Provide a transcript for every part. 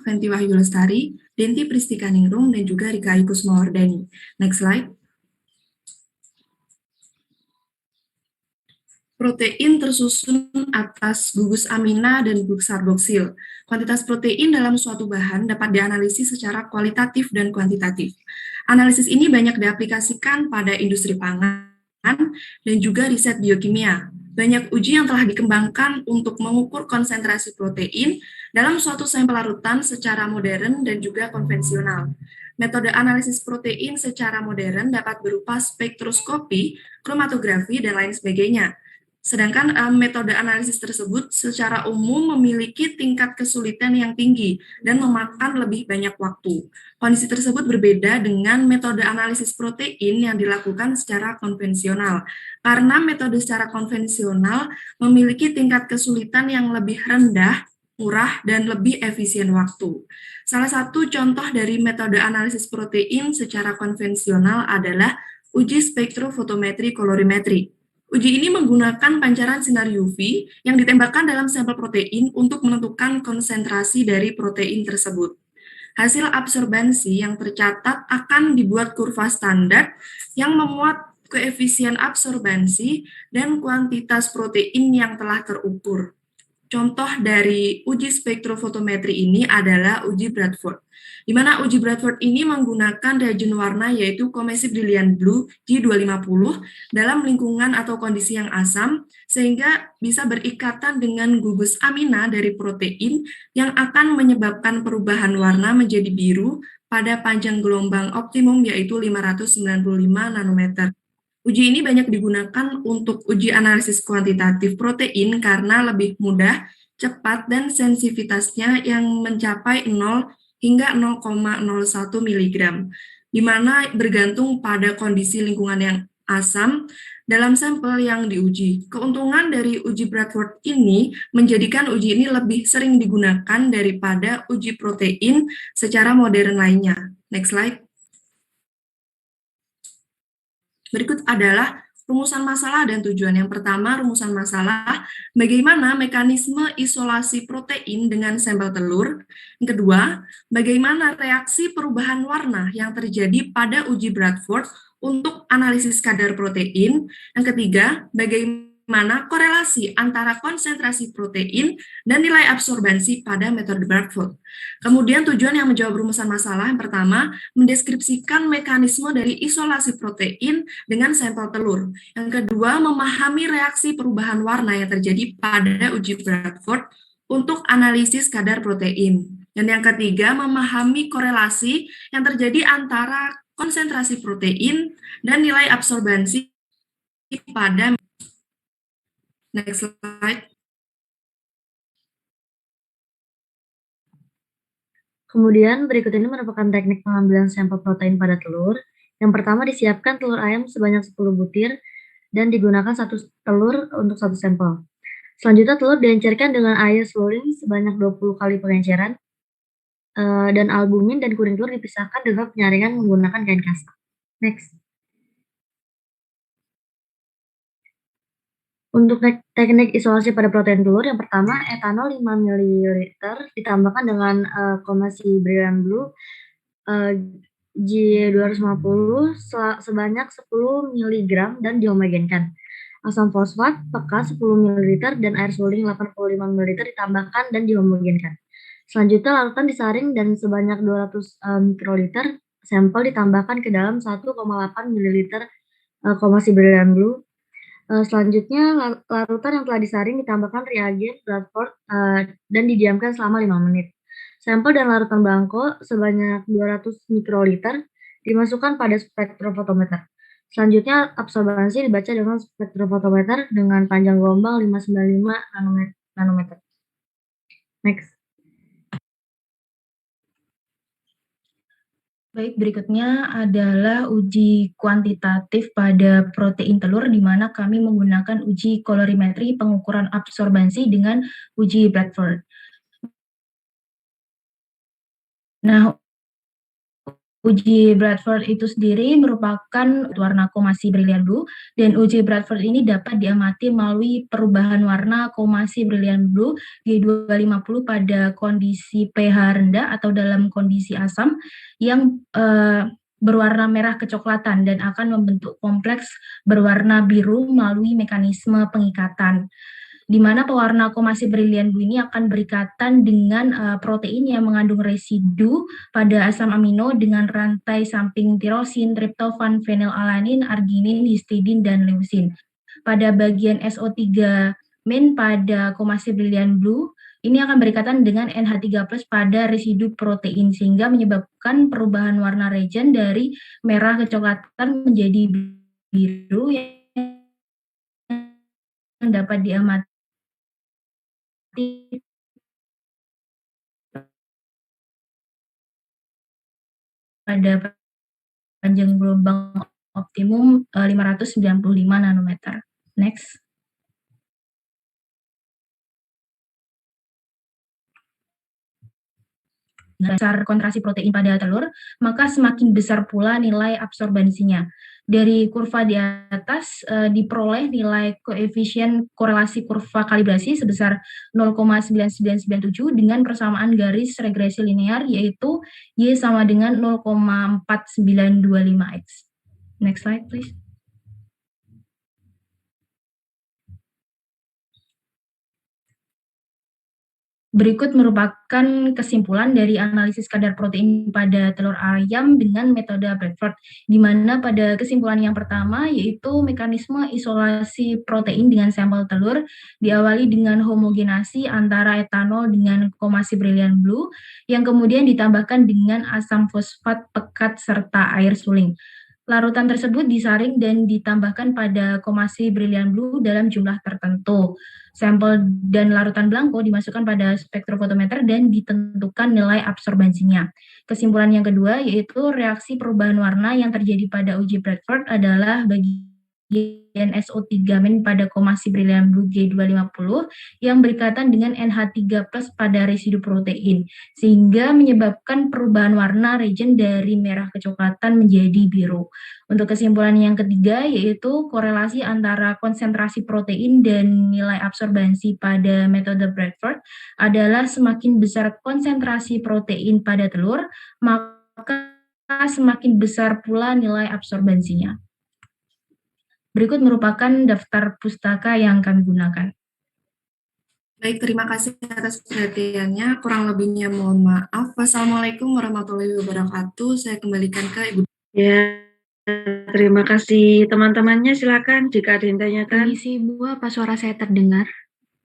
Fenty Wahyu Lestari, Denti Pristikaningrum, dan juga Rika Kusmawardani. Next slide. Protein tersusun atas gugus amina dan gugus karboksil. Kuantitas protein dalam suatu bahan dapat dianalisis secara kualitatif dan kuantitatif. Analisis ini banyak diaplikasikan pada industri pangan dan juga riset biokimia. Banyak uji yang telah dikembangkan untuk mengukur konsentrasi protein dalam suatu sampel larutan secara modern dan juga konvensional. Metode analisis protein secara modern dapat berupa spektroskopi, kromatografi, dan lain sebagainya. Sedangkan metode analisis tersebut secara umum memiliki tingkat kesulitan yang tinggi dan memakan lebih banyak waktu. Kondisi tersebut berbeda dengan metode analisis protein yang dilakukan secara konvensional, karena metode secara konvensional memiliki tingkat kesulitan yang lebih rendah, murah, dan lebih efisien waktu. Salah satu contoh dari metode analisis protein secara konvensional adalah uji spektrofotometri kolorimetri. Uji ini menggunakan pancaran sinar UV yang ditembakkan dalam sampel protein untuk menentukan konsentrasi dari protein tersebut. Hasil absorbansi yang tercatat akan dibuat kurva standar yang memuat koefisien absorbansi dan kuantitas protein yang telah terukur. Contoh dari uji spektrofotometri ini adalah uji Bradford, di mana uji Bradford ini menggunakan reagen warna yaitu Comesive Brilliant Blue G250 dalam lingkungan atau kondisi yang asam, sehingga bisa berikatan dengan gugus amina dari protein yang akan menyebabkan perubahan warna menjadi biru pada panjang gelombang optimum yaitu 595 nanometer. Uji ini banyak digunakan untuk uji analisis kuantitatif protein karena lebih mudah, cepat, dan sensitivitasnya yang mencapai 0 hingga 0,01 mg, di mana bergantung pada kondisi lingkungan yang asam dalam sampel yang diuji. Keuntungan dari uji Bradford ini menjadikan uji ini lebih sering digunakan daripada uji protein secara modern lainnya. Next slide. Berikut adalah rumusan masalah dan tujuan. Yang pertama, rumusan masalah, bagaimana mekanisme isolasi protein dengan sampel telur. Yang kedua, bagaimana reaksi perubahan warna yang terjadi pada uji Bradford untuk analisis kadar protein. Yang ketiga, bagaimana korelasi antara konsentrasi protein dan nilai absorbansi pada metode Bradford. Kemudian tujuan yang menjawab rumusan masalah, yang pertama, mendeskripsikan mekanisme dari isolasi protein dengan sampel telur. Yang kedua, memahami reaksi perubahan warna yang terjadi pada uji Bradford untuk analisis kadar protein. Dan yang ketiga, memahami korelasi yang terjadi antara konsentrasi protein dan nilai absorbansi pada. Next slide. Kemudian berikut ini merupakan teknik pengambilan sampel protein pada telur. Yang pertama, disiapkan telur ayam sebanyak 10 butir dan digunakan satu telur untuk satu sampel. Selanjutnya telur diencerkan dengan air swirling sebanyak 20 kali pengenceran dan albumin dan kuning telur dipisahkan dengan penyaringan menggunakan kain kasta. Next. Untuk teknik isolasi pada protein telur, yang pertama etanol 5 ml ditambahkan dengan Comesive Brilliant Blue G250 sebanyak 10 mg dan dihomogenkan. Asam fosfat peka 10 ml dan air swirling 85 ml ditambahkan dan dihomogenkan. Selanjutnya larutan disaring dan sebanyak 200 mikroliter sampel ditambahkan ke dalam 1,8 ml Comesive Brilliant Blue. Selanjutnya larutan yang telah disaring ditambahkan reagen Bradford dan didiamkan selama 5 menit. Sampel dan larutan blanko sebanyak 200 mikroliter dimasukkan pada spektrofotometer. Selanjutnya absorbansi dibaca dengan spektrofotometer dengan panjang gelombang 595 nanometer. Next. Baik, berikutnya adalah uji kuantitatif pada protein telur, di mana kami menggunakan uji kolorimetri pengukuran absorbansi dengan uji Bradford. Nah, Uji Bradford itu sendiri merupakan warna komasi brilian blue, dan uji Bradford ini dapat diamati melalui perubahan warna komasi brilian blue G250 pada kondisi pH rendah atau dalam kondisi asam yang berwarna merah kecoklatan dan akan membentuk kompleks berwarna biru melalui mekanisme pengikatan, di mana pewarna komasi brilian blue ini akan berikatan dengan protein yang mengandung residu pada asam amino dengan rantai samping tirosin, triptofan, fenilalanin, arginin, histidin, dan leusin. Pada bagian SO3 main pada komasi brilian blue, ini akan berikatan dengan NH3+ pada residu protein sehingga menyebabkan perubahan warna reagent dari merah kecoklatan menjadi biru yang dapat diamati pada panjang gelombang optimum 595 nanometer. Next. Besar konsentrasi protein pada telur, maka semakin besar pula nilai absorbansinya. Dari kurva di atas diperoleh nilai koefisien korelasi kurva kalibrasi sebesar 0,9997 dengan persamaan garis regresi linear, yaitu Y sama dengan 0,4925X. Next slide, please. Berikut merupakan kesimpulan dari analisis kadar protein pada telur ayam dengan metode Bradford, di mana pada kesimpulan yang pertama yaitu mekanisme isolasi protein dengan sampel telur diawali dengan homogenasi antara etanol dengan komasi brilian blue, yang kemudian ditambahkan dengan asam fosfat pekat serta air suling. Larutan tersebut disaring dan ditambahkan pada komasi brilian blue dalam jumlah tertentu. Sampel dan larutan blanko dimasukkan pada spektrofotometer dan ditentukan nilai absorbansinya. Kesimpulan yang kedua yaitu reaksi perubahan warna yang terjadi pada uji Bradford adalah bagian SO3 main pada komasi brilian blue G250 yang berikatan dengan NH3+ pada residu protein, sehingga menyebabkan perubahan warna reagent dari merah kecoklatan menjadi biru. Untuk kesimpulan yang ketiga yaitu korelasi antara konsentrasi protein dan nilai absorbansi pada metode Bradford adalah semakin besar konsentrasi protein pada telur, maka semakin besar pula nilai absorbansinya. Berikut merupakan daftar pustaka yang kami gunakan. Baik, terima kasih atas perhatiannya. Kurang lebihnya mohon maaf. Wassalamualaikum warahmatullahi wabarakatuh. Saya kembalikan ke Ibu. Ya, terima kasih teman-temannya. Silakan jika ada yang tanyakan. Permisi Bu, apa suara saya terdengar?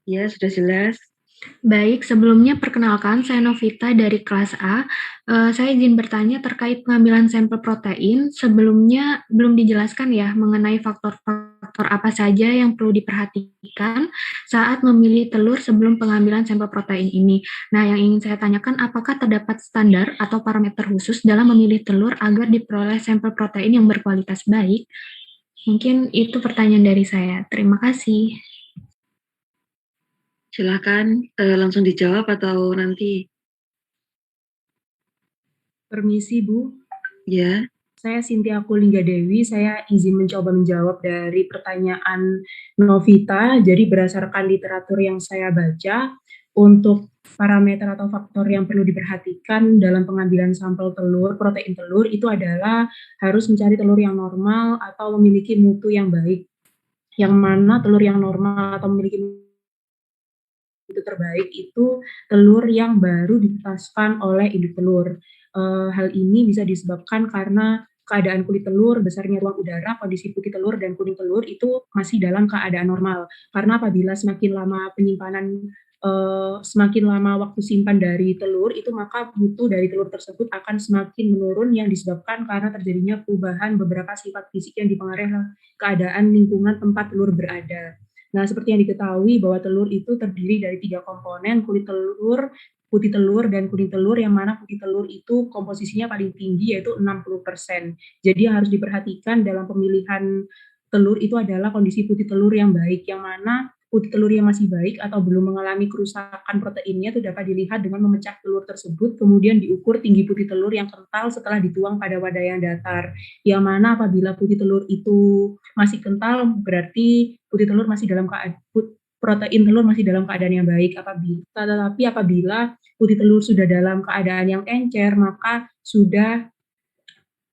Ya, sudah jelas. Baik, sebelumnya perkenalkan saya Novita dari kelas A. Saya izin bertanya terkait pengambilan sampel protein. Sebelumnya belum dijelaskan ya mengenai faktor-faktor apa saja yang perlu diperhatikan saat memilih telur sebelum pengambilan sampel protein ini. Nah, yang ingin saya tanyakan apakah terdapat standar atau parameter khusus dalam memilih telur agar diperoleh sampel protein yang berkualitas baik? Mungkin itu pertanyaan dari saya. Terima kasih. Silakan langsung dijawab atau nanti. Permisi Bu. Ya. Saya Cynthia Kulingga Dewi, saya izin mencoba menjawab dari pertanyaan Novita. Jadi berdasarkan literatur yang saya baca, untuk parameter atau faktor yang perlu diperhatikan dalam pengambilan sampel telur, protein telur, itu adalah harus mencari telur yang normal atau memiliki mutu yang baik. Yang mana telur yang normal atau memiliki mutu terbaik itu telur yang baru ditetaskan oleh induk telur. Hal ini bisa disebabkan karena keadaan kulit telur, besarnya ruang udara, kondisi putih telur dan kuning telur itu masih dalam keadaan normal. Karena apabila semakin lama penyimpanan, semakin lama waktu simpan dari telur itu, maka mutu dari telur tersebut akan semakin menurun yang disebabkan karena terjadinya perubahan beberapa sifat fisik yang dipengaruhi keadaan lingkungan tempat telur berada. Nah, seperti yang diketahui bahwa telur itu terdiri dari 3 komponen, kulit telur, putih telur, dan kuning telur, yang mana putih telur itu komposisinya paling tinggi yaitu 60%. Jadi yang harus diperhatikan dalam pemilihan telur itu adalah kondisi putih telur yang baik, yang mana putih telur yang masih baik atau belum mengalami kerusakan proteinnya itu dapat dilihat dengan memecah telur tersebut, kemudian diukur tinggi putih telur yang kental setelah dituang pada wadah yang datar. Yang mana apabila putih telur itu masih kental, berarti putih telur masih dalam keadaan protein telur masih dalam keadaan yang baik. Tetapi apabila putih telur sudah dalam keadaan yang encer, maka sudah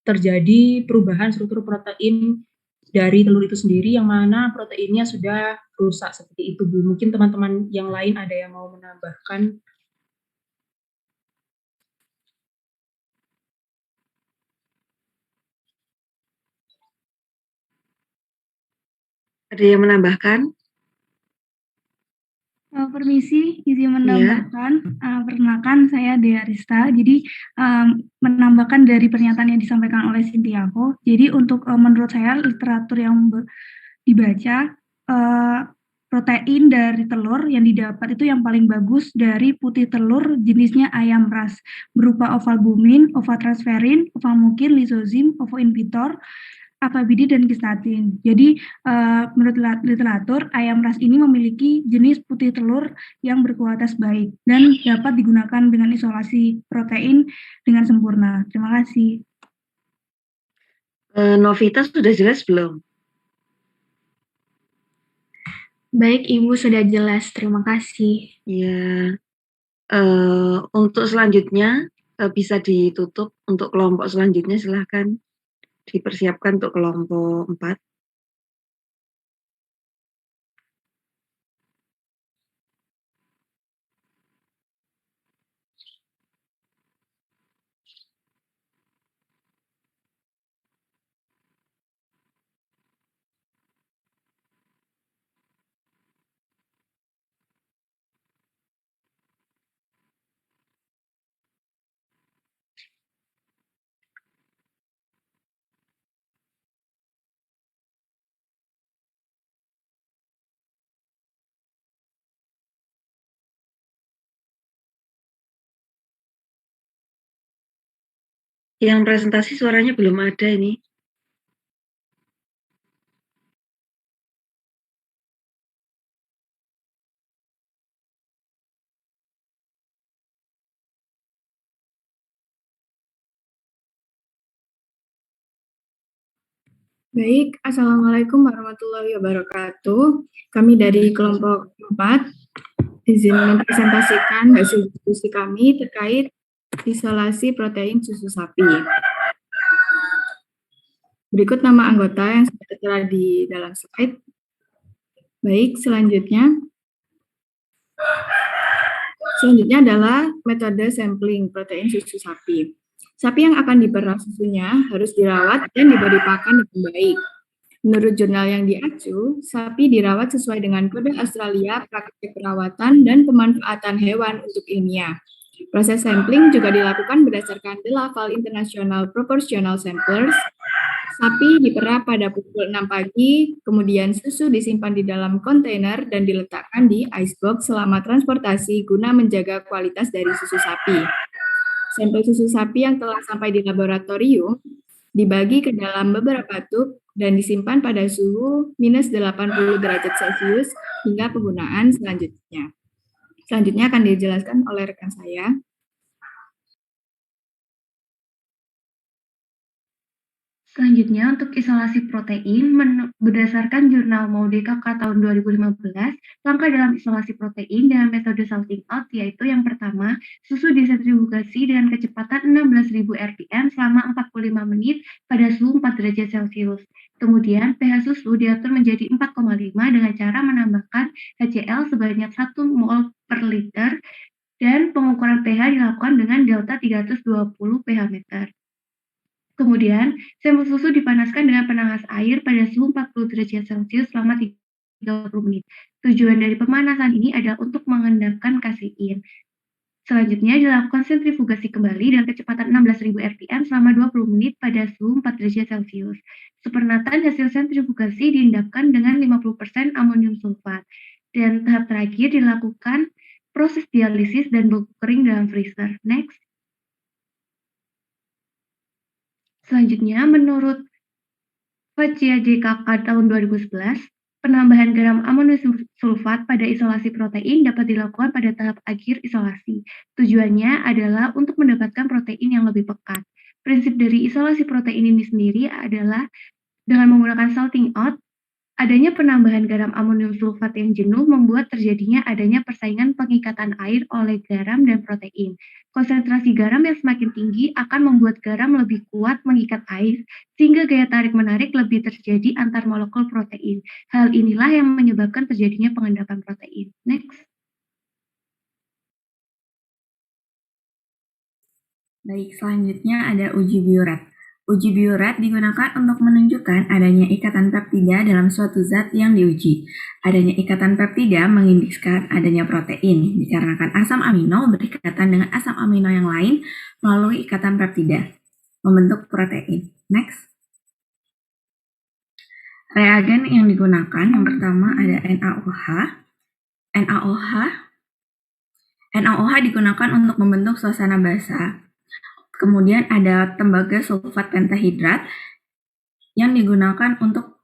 terjadi perubahan struktur protein dari telur itu sendiri, yang mana proteinnya sudah rusak seperti itu, Bu. Mungkin teman-teman yang lain ada yang mau menambahkan? Ada yang menambahkan? Permisi, izin menambahkan. Perkenalkan, saya Dea Rista. Jadi, menambahkan dari pernyataan yang disampaikan oleh Sintiako. Jadi, untuk menurut saya, literatur yang dibaca, protein dari telur yang didapat itu yang paling bagus dari putih telur jenisnya ayam ras, berupa ovalbumin, ovatransferin, ovalmukin, lizozim, ovoinhibitor, apabidi, dan kistatin. Jadi, menurut literatur, ayam ras ini memiliki jenis putih telur yang berkualitas baik dan dapat digunakan dengan isolasi protein dengan sempurna. Terima kasih. Novita sudah jelas belum? Baik, Ibu, sudah jelas. Terima kasih. Ya, untuk selanjutnya bisa ditutup. Untuk kelompok selanjutnya silahkan dipersiapkan untuk kelompok 4. Yang presentasi suaranya belum ada ini. Baik, Assalamualaikum warahmatullahi wabarakatuh. Kami dari kelompok 4 izin mempresentasikan hasil diskusi kami terkait isolasi protein susu sapi. Berikut nama anggota yang sudah tertera di dalam slide. Baik, selanjutnya adalah metode sampling protein susu sapi. Sapi yang akan diperah susunya harus dirawat dan diberi pakan dengan baik. Menurut jurnal yang diacu, sapi dirawat sesuai dengan kode Australia praktik perawatan dan pemanfaatan hewan untuk ilmiah. Proses sampling juga dilakukan berdasarkan The Laval International Proportional Samplers. Sapi diperah pada pukul 6 pagi, kemudian susu disimpan di dalam kontainer dan diletakkan di icebox selama transportasi guna menjaga kualitas dari susu sapi. Sampel susu sapi yang telah sampai di laboratorium dibagi ke dalam beberapa tub dan disimpan pada suhu minus 80 derajat Celcius hingga penggunaan selanjutnya. Selanjutnya akan dijelaskan oleh rekan saya. Selanjutnya, untuk isolasi protein, berdasarkan jurnal MODE-KK tahun 2015, langkah dalam isolasi protein dengan metode salting out yaitu yang pertama, susu disentrifugasi dengan kecepatan 16.000 rpm selama 45 menit pada suhu 4 derajat Celcius. Kemudian, pH susu diatur menjadi 4,5 dengan cara menambahkan HCl sebanyak 1 mol per liter dan pengukuran pH dilakukan dengan delta 320 pH meter. Kemudian, sampel susu dipanaskan dengan penanas air pada suhu 40 derajat Celcius selama 30 menit. Tujuan dari pemanasan ini adalah untuk mengendapkan kasein. Selanjutnya, dilakukan sentrifugasi kembali dengan kecepatan 16.000 rpm selama 20 menit pada suhu 4 derajat Celcius. Supernatan hasil sentrifugasi diendapkan dengan 50% amonium sulfat. Dan tahap terakhir dilakukan proses dialisis dan beku kering dalam freezer. Next. Selanjutnya, menurut Faccia JKK tahun 2011, Penambahan garam amonium sulfat pada isolasi protein dapat dilakukan pada tahap akhir isolasi. Tujuannya adalah untuk mendapatkan protein yang lebih pekat. Prinsip dari isolasi protein ini sendiri adalah dengan menggunakan salting out, adanya penambahan garam amonium sulfat yang jenuh membuat terjadinya adanya persaingan pengikatan air oleh garam dan protein. Konsentrasi garam yang semakin tinggi akan membuat garam lebih kuat mengikat air, sehingga gaya tarik-menarik lebih terjadi antar molekul protein. Hal inilah yang menyebabkan terjadinya pengendapan protein. Next. Baik, selanjutnya ada uji Biuret. Uji Biuret digunakan untuk menunjukkan adanya ikatan peptida dalam suatu zat yang diuji. Adanya ikatan peptida mengindikasikan adanya protein, dikarenakan asam amino berikatan dengan asam amino yang lain melalui ikatan peptida, membentuk protein. Next. Reagen yang digunakan, yang pertama ada NaOH. NaOH digunakan untuk membentuk suasana basa. Kemudian ada tembaga sulfat pentahidrat yang digunakan untuk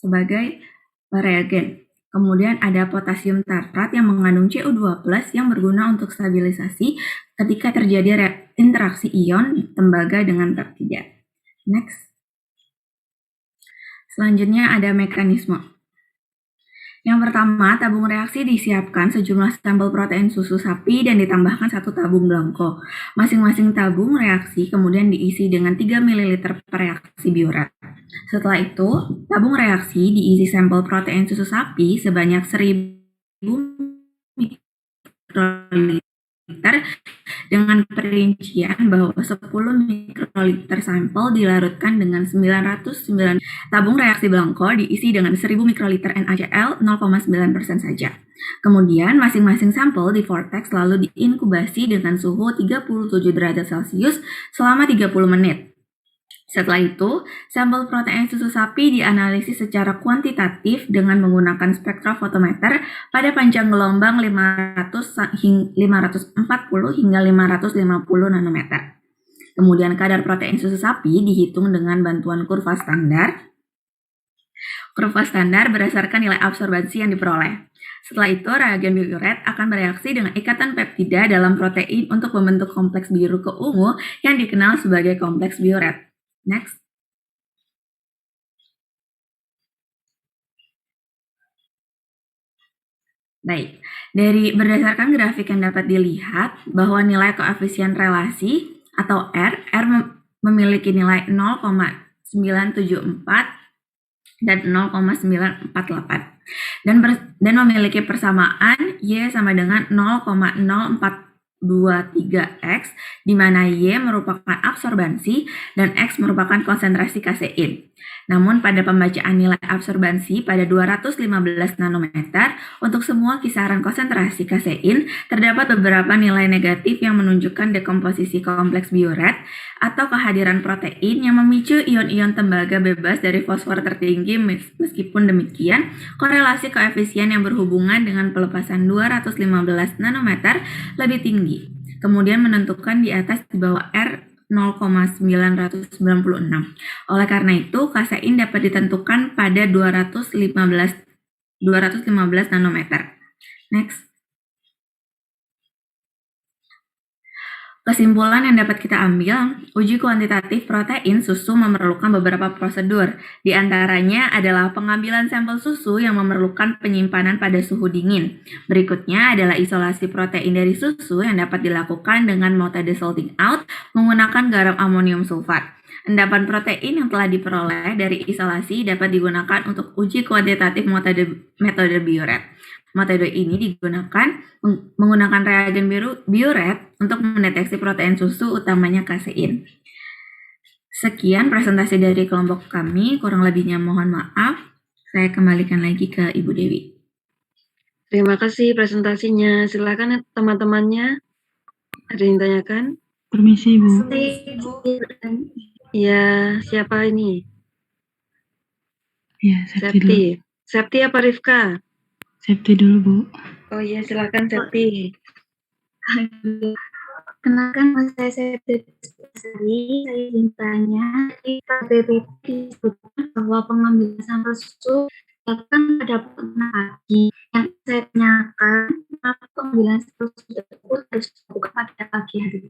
sebagai reagen. Kemudian ada potasium tartrat yang mengandung Cu2+ yang berguna untuk stabilisasi ketika terjadi interaksi ion tembaga dengan peptida. Next. Selanjutnya ada mekanisme. Yang pertama, tabung reaksi disiapkan sejumlah sampel protein susu sapi dan ditambahkan 1 tabung blanko. Masing-masing tabung reaksi kemudian diisi dengan 3 ml per reaksi biuret. Setelah itu, tabung reaksi diisi sampel protein susu sapi sebanyak 1000 mikroliter dengan perincian bahwa 10 mikroliter sampel dilarutkan dengan 909. Tabung reaksi blanko diisi dengan 1000 mikroliter NaCl 0,9% saja. Kemudian masing-masing sampel di vortex lalu diinkubasi dengan suhu 37 derajat Celcius selama 30 menit. Setelah itu, sampel protein susu sapi dianalisis secara kuantitatif dengan menggunakan spektrofotometer pada panjang gelombang 540 hingga 550 nanometer. Kemudian kadar protein susu sapi dihitung dengan bantuan kurva standar. Kurva standar berdasarkan nilai absorbansi yang diperoleh. Setelah itu, reagen biuret akan bereaksi dengan ikatan peptida dalam protein untuk membentuk kompleks biru ke ungu yang dikenal sebagai kompleks biuret. Next. Baik, berdasarkan grafik yang dapat dilihat bahwa nilai koefisien relasi atau R memiliki nilai 0,974 dan 0,948 dan memiliki persamaan Y sama dengan 0,0423X, di mana Y merupakan absorbansi dan X merupakan konsentrasi kasein. Namun pada pembacaan nilai absorbansi pada 215 nanometer untuk semua kisaran konsentrasi kasein terdapat beberapa nilai negatif yang menunjukkan dekomposisi kompleks biuret atau kehadiran protein yang memicu ion-ion tembaga bebas dari fosfor tertinggi. Meskipun demikian, korelasi koefisien yang berhubungan dengan pelepasan 215 nanometer lebih tinggi, kemudian menentukan di atas di bawah R 0,996. Oleh karena itu, kasein dapat ditentukan pada 215 nanometer. Next. Kesimpulan yang dapat kita ambil, uji kuantitatif protein susu memerlukan beberapa prosedur. Di antaranya adalah pengambilan sampel susu yang memerlukan penyimpanan pada suhu dingin. Berikutnya adalah isolasi protein dari susu yang dapat dilakukan dengan metode salting out menggunakan garam amonium sulfat. Endapan protein yang telah diperoleh dari isolasi dapat digunakan untuk uji kuantitatif metode biuret. Metode ini digunakan menggunakan reagen biuret untuk mendeteksi protein susu, utamanya kasein. Sekian presentasi dari kelompok kami, kurang lebihnya mohon maaf. Saya kembalikan lagi ke Ibu Dewi. Terima kasih presentasinya. Silakan teman-temannya. Ada yang tanyakan? Permisi, Bu. Ya, siapa ini? Ya, Septi. Septi apa Rifka? Septi dulu, Bu. Oh iya, silakan Septi. Kenalkan, saya Septi. Saya ingin tanya, di KPPT disebutkan bahwa pengambilan sampel susu kan pada pagi yang saya tanyakan, kenapa pengambilan sampel tersebut harus dilakukan pada pagi hari?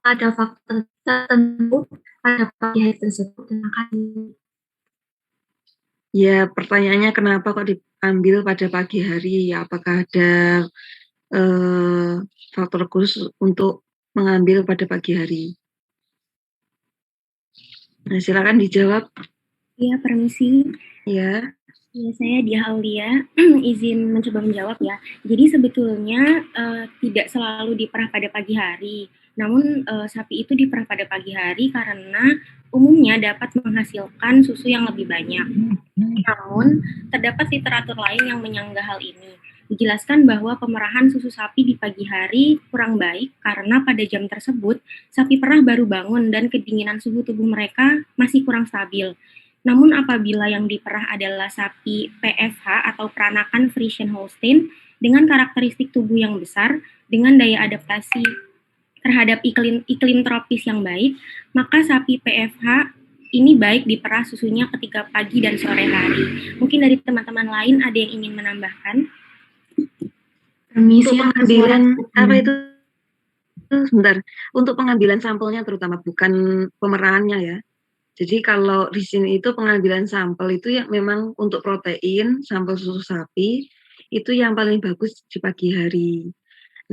Ada faktor tertentu pada pagi hari tersebut? Terima kasih. Ya, pertanyaannya kenapa kok diambil pada pagi hari? Apakah ada faktor khusus untuk mengambil pada pagi hari? Nah, silakan dijawab. Ya, permisi. Ya. Ya, saya Dia Aulia, izin mencoba menjawab ya. Jadi sebetulnya tidak selalu diperah pada pagi hari, namun sapi itu diperah pada pagi hari karena umumnya dapat menghasilkan susu yang lebih banyak. Namun, terdapat literatur lain yang menyanggah hal ini. Dijelaskan bahwa pemerahan susu sapi di pagi hari kurang baik karena pada jam tersebut, sapi perah baru bangun dan kedinginan suhu tubuh mereka masih kurang stabil. Namun apabila yang diperah adalah sapi PFH atau peranakan Friesian Holstein dengan karakteristik tubuh yang besar, dengan daya adaptasi terhadap iklim tropis yang baik, maka sapi PFH ini baik diperah susunya ketika pagi dan sore hari. Mungkin dari teman-teman lain ada yang ingin menambahkan? Untuk pengambilan apa itu? Sebentar. Untuk pengambilan sampelnya terutama, bukan pemerahannya ya. Jadi kalau di sini itu pengambilan sampel itu yang memang untuk protein, sampel susu sapi, itu yang paling bagus di pagi hari.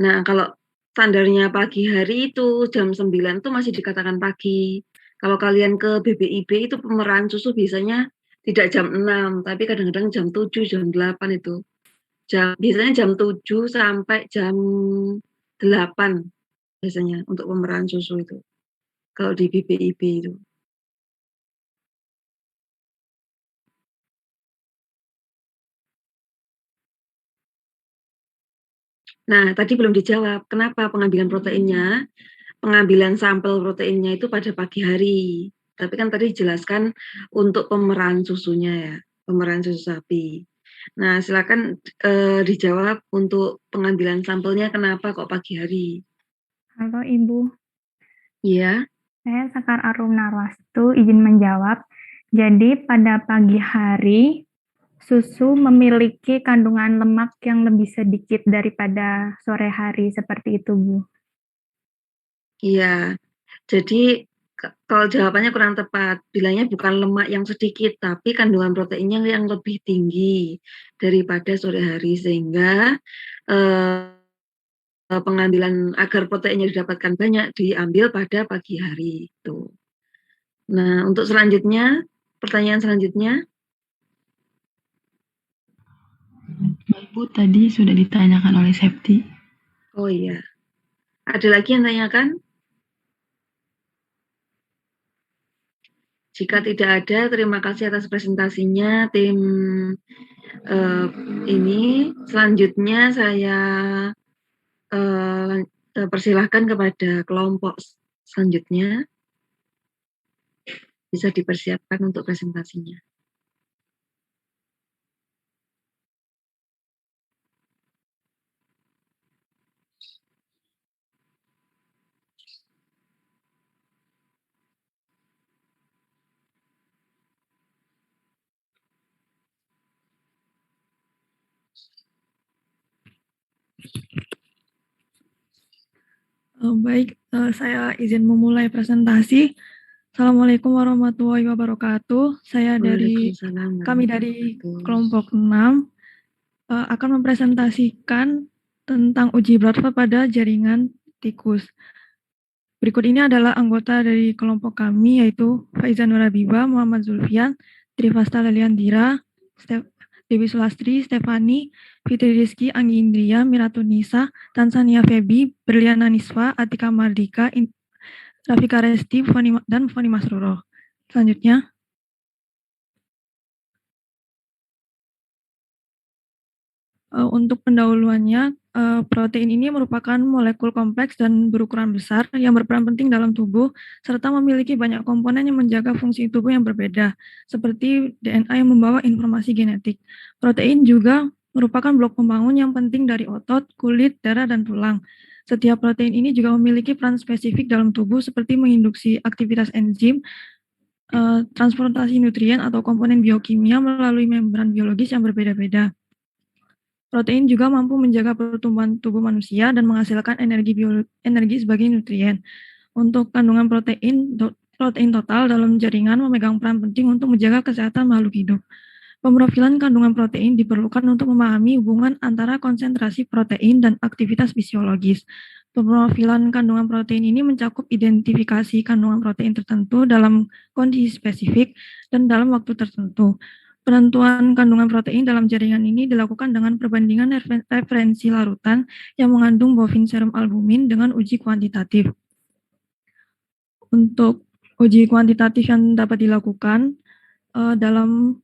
Nah, kalau standarnya pagi hari itu jam 9 itu masih dikatakan pagi. Kalau kalian ke BBIB itu pemerahan susu biasanya tidak jam 6, tapi kadang-kadang jam 7, jam 8 itu. Biasanya jam 7 sampai jam 8 biasanya untuk pemerahan susu itu. Kalau di BBIB itu. Nah, tadi belum dijawab, kenapa pengambilan proteinnya, pengambilan sampel proteinnya itu pada pagi hari. Tapi kan tadi dijelaskan untuk pemerahan susunya ya, pemerahan susu sapi. Nah, silakan dijawab untuk pengambilan sampelnya kenapa kok pagi hari? Halo Ibu. Iya. Saya Sekar Arum Narwastu, izin menjawab. Jadi pada pagi hari susu memiliki kandungan lemak yang lebih sedikit daripada sore hari, seperti itu, Bu. Iya, jadi kalau jawabannya kurang tepat, bilangnya bukan lemak yang sedikit, tapi kandungan proteinnya yang lebih tinggi daripada sore hari, sehingga pengambilan agar proteinnya didapatkan banyak diambil pada pagi hari itu. Nah, untuk selanjutnya, pertanyaan selanjutnya. Bu, tadi sudah ditanyakan oleh Septi. Oh iya. Ada lagi yang tanyakan? Jika tidak ada, terima kasih atas presentasinya tim ini. Selanjutnya saya persilahkan kepada kelompok selanjutnya. Bisa dipersiapkan untuk presentasinya. Baik, saya izin memulai presentasi. Assalamualaikum warahmatullahi wabarakatuh. Kami dari kelompok 6 akan mempresentasikan tentang uji Bradford pada jaringan tikus. Berikut ini adalah anggota dari kelompok kami, yaitu Faiza Nurabiba, Muhammad Zulfian, Trivasta Leliandira, Dewi Sulastri, Stefani, Fitri Rizky, Anggi Indria, Miratunisa, Tansania Febi, Berliana Niswa, Atika Mardika, Rafika Resti, dan Foni Masruro. Selanjutnya. Untuk pendahuluannya, protein ini merupakan molekul kompleks dan berukuran besar yang berperan penting dalam tubuh, serta memiliki banyak komponen yang menjaga fungsi tubuh yang berbeda, seperti DNA yang membawa informasi genetik. Protein juga merupakan blok pembangun yang penting dari otot, kulit, darah, dan tulang. Setiap protein ini juga memiliki peran spesifik dalam tubuh, seperti menginduksi aktivitas enzim, transportasi nutrien atau komponen biokimia melalui membran biologis yang berbeda-beda. Protein juga mampu menjaga pertumbuhan tubuh manusia dan menghasilkan energi sebagai nutrien. Untuk kandungan protein total dalam jaringan memegang peran penting untuk menjaga kesehatan makhluk hidup. Pemrofilan kandungan protein diperlukan untuk memahami hubungan antara konsentrasi protein dan aktivitas fisiologis. Pemrofilan kandungan protein ini mencakup identifikasi kandungan protein tertentu dalam kondisi spesifik dan dalam waktu tertentu. Penentuan kandungan protein dalam jaringan ini dilakukan dengan perbandingan referensi larutan yang mengandung bovine serum albumin dengan uji kuantitatif. Untuk uji kuantitatif yang dapat dilakukan dalam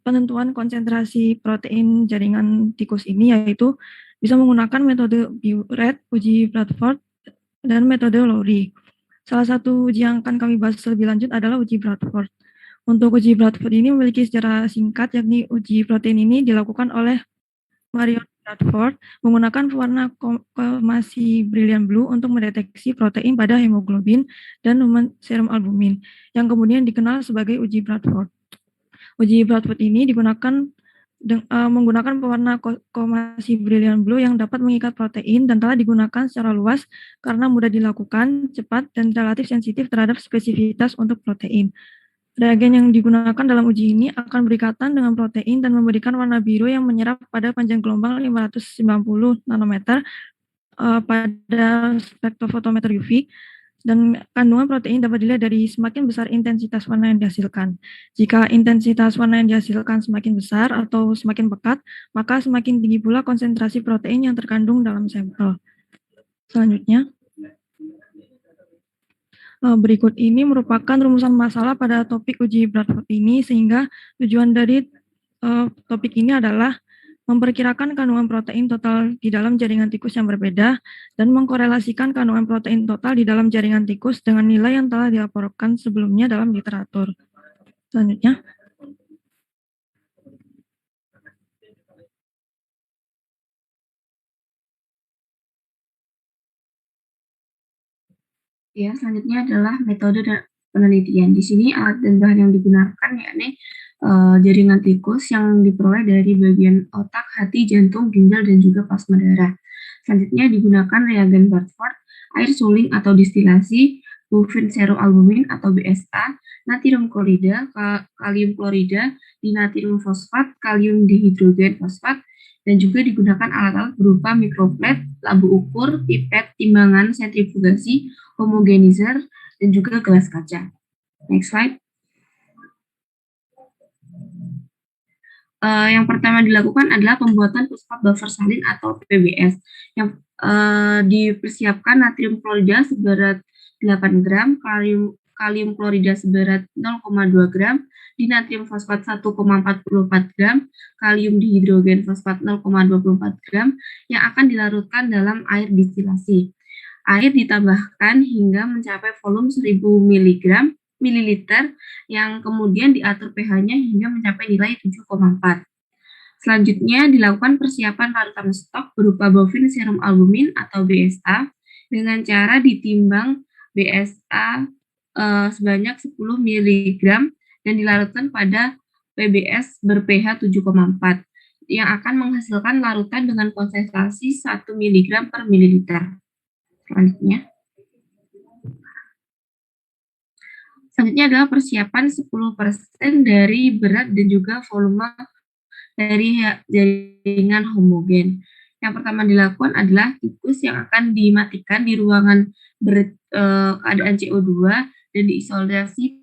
penentuan konsentrasi protein jaringan tikus ini, yaitu bisa menggunakan metode Biuret, uji Bradford, dan metode Lowry. Salah satu uji yang akan kami bahas lebih lanjut adalah uji Bradford. Untuk uji Bradford ini memiliki sejarah singkat, yakni uji protein ini dilakukan oleh Marion Bradford menggunakan pewarna kemasi brilliant blue untuk mendeteksi protein pada hemoglobin dan serum albumin, yang kemudian dikenal sebagai uji Bradford. Uji Bradford ini menggunakan pewarna kemasi brilliant blue yang dapat mengikat protein dan telah digunakan secara luas karena mudah dilakukan, cepat, dan relatif sensitif terhadap spesifitas untuk protein. Reagen yang digunakan dalam uji ini akan berikatan dengan protein dan memberikan warna biru yang menyerap pada panjang gelombang 590 nanometer pada spektrofotometer UV, dan kandungan protein dapat dilihat dari semakin besar intensitas warna yang dihasilkan. Jika intensitas warna yang dihasilkan semakin besar atau semakin pekat, maka semakin tinggi pula konsentrasi protein yang terkandung dalam sampel. Selanjutnya, berikut ini merupakan rumusan masalah pada topik uji Bradford ini, sehingga tujuan dari topik ini adalah memperkirakan kandungan protein total di dalam jaringan tikus yang berbeda dan mengkorelasikan kandungan protein total di dalam jaringan tikus dengan nilai yang telah dilaporkan sebelumnya dalam literatur. Selanjutnya. Ya, selanjutnya adalah metode penelitian. Di sini alat dan bahan yang digunakan yakni jaringan tikus yang diperoleh dari bagian otak, hati, jantung, ginjal, dan juga plasma darah. Selanjutnya digunakan reagen Bradford, air suling atau distilasi, bovine serum albumin atau BSA, natrium klorida, kalium klorida, dinatrium fosfat, kalium dihidrogen fosfat, dan juga digunakan alat-alat berupa mikroplate, labu ukur, pipet, timbangan, sentrifugasi, homogenizer, dan juga gelas kaca. Next slide. Yang pertama dilakukan adalah pembuatan fosfat buffer salin atau PBS. Yang dipersiapkan natrium klorida seberat 8 gram, kalium klorida seberat 0,2 gram, dinatrium fosfat 1,44 gram, kalium dihidrogen fosfat 0,24 gram yang akan dilarutkan dalam air distilasi. Air ditambahkan hingga mencapai volume 1000 mililiter yang kemudian diatur pH-nya hingga mencapai nilai 7,4. Selanjutnya dilakukan persiapan larutan stok berupa bovine serum albumin atau BSA dengan cara ditimbang BSA sebanyak 10 mg dan dilarutkan pada PBS ber-pH 7,4 yang akan menghasilkan larutan dengan konsentrasi 1 mg per mililiter. Selanjutnya adalah persiapan 10% dari berat dan juga volume dari jaringan homogen. Yang pertama dilakukan adalah tikus yang akan dimatikan di ruangan keadaan CO2 dan diisolasi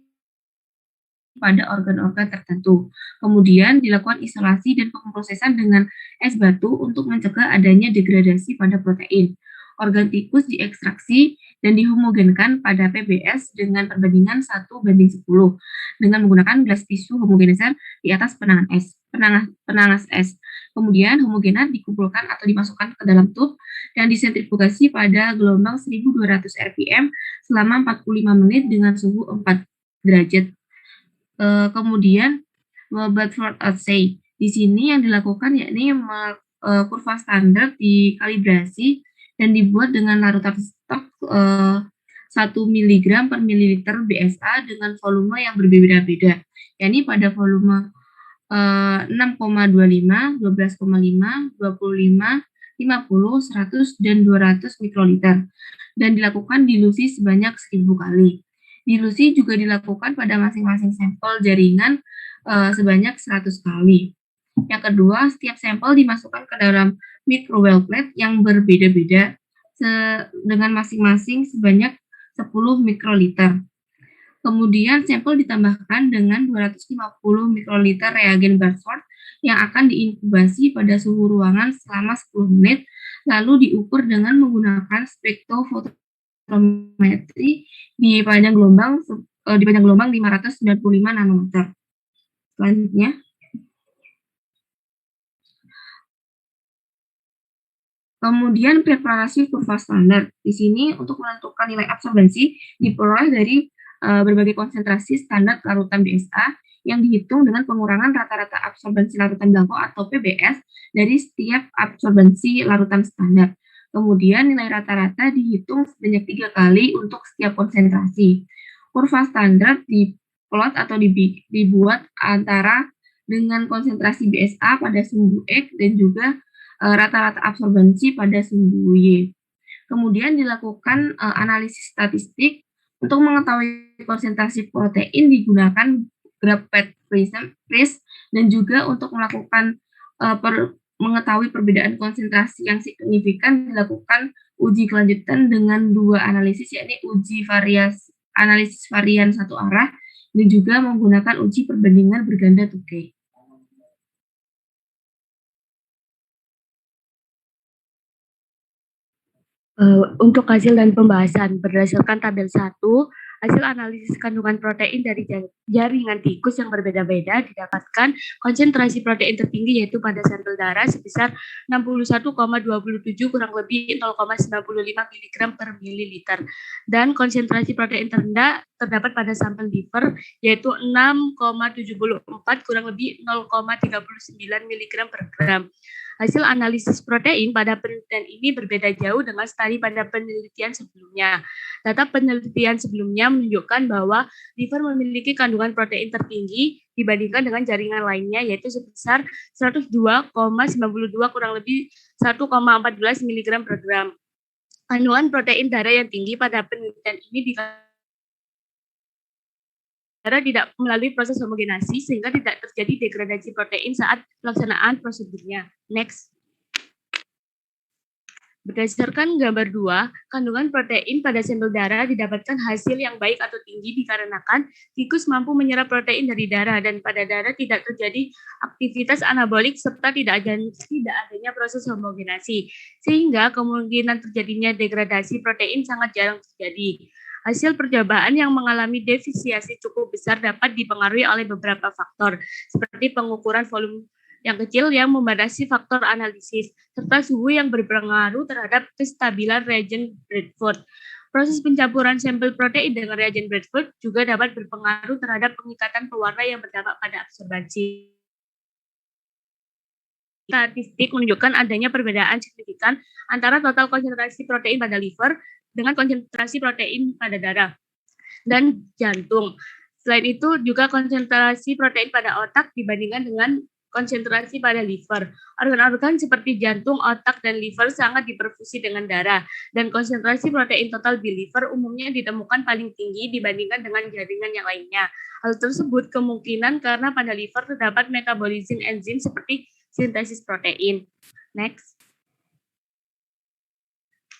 pada organ-organ tertentu. Kemudian dilakukan isolasi dan pemrosesan dengan es batu untuk mencegah adanya degradasi pada protein. Organ tikus diekstraksi dan dihomogenkan pada PBS dengan perbandingan 1:10 dengan menggunakan gelas tisu homogenizer di atas penanas es. Kemudian homogenat dikumpulkan atau dimasukkan ke dalam tub dan disentrifugasi pada gelombang 1200 rpm selama 45 menit dengan suhu 4 derajat. Kemudian Bradford assay. Di sini yang dilakukan yakni kurva standar dikalibrasi dan dibuat dengan larutan stok 1 1 mg per mililiter BSA dengan volume yang berbeda-beda, yakni pada volume 6,25, 12,5, 25, 50, 100, dan 200 mikroliter, dan dilakukan dilusi sebanyak 1000 kali. Dilusi juga dilakukan pada masing-masing sampel jaringan sebanyak 100 kali. Yang kedua, setiap sampel dimasukkan ke dalam microwell plate yang berbeda-beda dengan masing-masing sebanyak 10 mikroliter. Kemudian sampel ditambahkan dengan 250 mikroliter reagen Bradford yang akan diinkubasi pada suhu ruangan selama 10 menit, lalu diukur dengan menggunakan spektrofotometri di panjang gelombang 595 nanometer. Selanjutnya, kemudian preparasi kurva standar. Di sini untuk menentukan nilai absorbensi diperoleh dari berbagai konsentrasi standar larutan BSA yang dihitung dengan pengurangan rata-rata absorbensi larutan blanko atau PBS dari setiap absorbensi larutan standar. Kemudian nilai rata-rata dihitung sebanyak 3 kali untuk setiap konsentrasi. Kurva standar diplot atau dibuat antara dengan konsentrasi BSA pada sumbu X dan juga rata-rata absorbensi pada sumbu Y. Kemudian dilakukan analisis statistik. Untuk mengetahui konsentrasi protein digunakan graph Prism dan juga untuk melakukan mengetahui perbedaan konsentrasi yang signifikan dilakukan uji kelanjutan dengan 2 analisis, yakni uji analisis varian satu arah dan juga menggunakan uji perbandingan berganda Tukey. Untuk hasil dan pembahasan berdasarkan tabel 1, hasil analisis kandungan protein dari jaringan tikus yang berbeda-beda didapatkan konsentrasi protein tertinggi yaitu pada sampel darah sebesar 61,27 kurang lebih 0,95 mg per mililiter, dan konsentrasi protein terendah terdapat pada sampel liver yaitu 6,74 kurang lebih 0,39 mg per gram. Hasil analisis protein pada penelitian ini berbeda jauh dengan studi pada penelitian sebelumnya. Data penelitian sebelumnya menunjukkan bahwa liver memiliki kandungan protein tertinggi dibandingkan dengan jaringan lainnya, yaitu sebesar 102,92 kurang lebih 1,14 mg per gram. Kandungan protein darah yang tinggi pada penelitian ini darah tidak melalui proses homogenasi sehingga tidak terjadi degradasi protein saat pelaksanaan prosedurnya. Next. Berdasarkan gambar 2, kandungan protein pada sampel darah didapatkan hasil yang baik atau tinggi dikarenakan tikus mampu menyerap protein dari darah dan pada darah tidak terjadi aktivitas anabolik serta tidak adanya proses homogenasi, sehingga kemungkinan terjadinya degradasi protein sangat jarang terjadi. Hasil percobaan yang mengalami defisiasi cukup besar dapat dipengaruhi oleh beberapa faktor, seperti pengukuran volume yang kecil yang membatasi faktor analisis, serta suhu yang berpengaruh terhadap kestabilan reagen Bradford. Proses pencampuran sampel protein dengan reagen Bradford juga dapat berpengaruh terhadap pengikatan pewarna yang berdampak pada absorbensi. Statistik menunjukkan adanya perbedaan signifikan antara total konsentrasi protein pada liver dengan konsentrasi protein pada darah dan jantung. Selain itu, juga konsentrasi protein pada otak dibandingkan dengan konsentrasi pada liver. Organ-organ seperti jantung, otak, dan liver sangat diperfusi dengan darah, dan konsentrasi protein total di liver umumnya ditemukan paling tinggi dibandingkan dengan jaringan yang lainnya. Hal tersebut kemungkinan karena pada liver terdapat metabolisme enzim seperti sintesis protein. Next.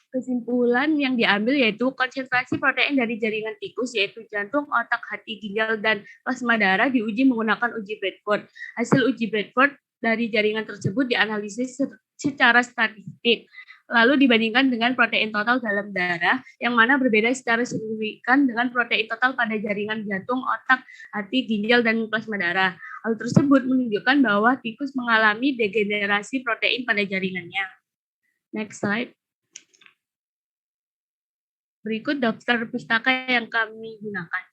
Kesimpulan yang diambil yaitu konsentrasi protein dari jaringan tikus yaitu jantung, otak, hati, ginjal, dan plasma darah diuji menggunakan uji Bradford. Hasil uji Bradford dari jaringan tersebut dianalisis secara statistik, lalu dibandingkan dengan protein total dalam darah yang mana berbeda secara signifikan dengan protein total pada jaringan jantung, otak, hati, ginjal, dan plasma darah. Hal tersebut menunjukkan bahwa tikus mengalami degenerasi protein pada jaringannya. Next slide. Berikut daftar pustaka yang kami gunakan.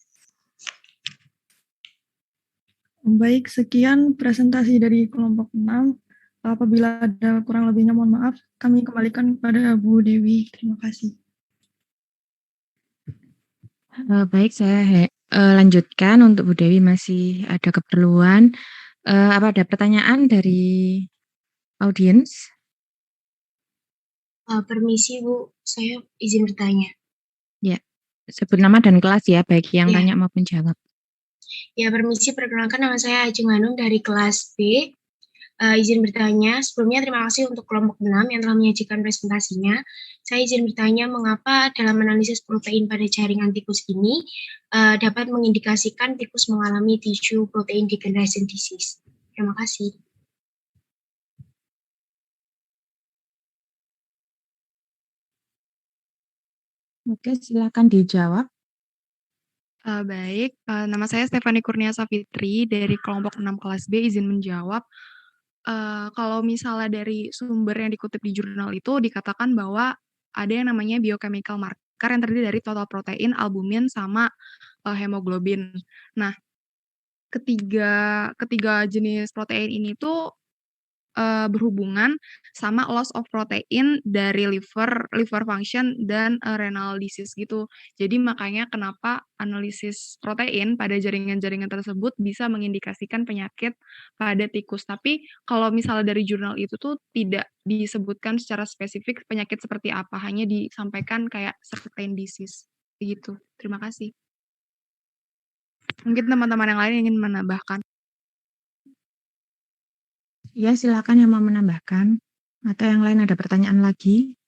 Baik, sekian presentasi dari kelompok 6. Apabila ada kurang lebihnya mohon maaf, kami kembalikan kepada Bu Dewi. Terima kasih. Baik, saya lanjutkan untuk Bu Dewi masih ada keperluan. Apa ada pertanyaan dari audiens? Permisi Bu, saya izin bertanya. Ya, sebut nama dan kelas ya, baik yang Ya. tanya maupun jawab. Ya, permisi, perkenalkan nama saya Ajeng Hanum dari kelas B. Izin bertanya, sebelumnya terima kasih untuk kelompok 6 yang telah menyajikan presentasinya. Saya izin bertanya mengapa dalam analisis protein pada jaringan tikus ini dapat mengindikasikan tikus mengalami tissue protein degradation disease. Terima kasih. Oke, silakan dijawab. Baik, nama saya Stefani Kurnia Safitri dari kelompok 6 kelas B, izin menjawab. Kalau misalnya dari sumber yang dikutip di jurnal itu dikatakan bahwa ada yang namanya biochemical marker yang terdiri dari total protein, albumin, sama hemoglobin. Nah, ketiga jenis protein ini tuh berhubungan sama loss of protein dari liver function dan renal disease gitu. Jadi makanya kenapa analisis protein pada jaringan-jaringan tersebut bisa mengindikasikan penyakit pada tikus. Tapi kalau misalnya dari jurnal itu tuh tidak disebutkan secara spesifik penyakit seperti apa, hanya disampaikan kayak certain disease gitu. Terima kasih. Mungkin teman-teman yang lain ingin menambahkan. Ya, silakan yang mau menambahkan. Atau yang lain ada pertanyaan lagi?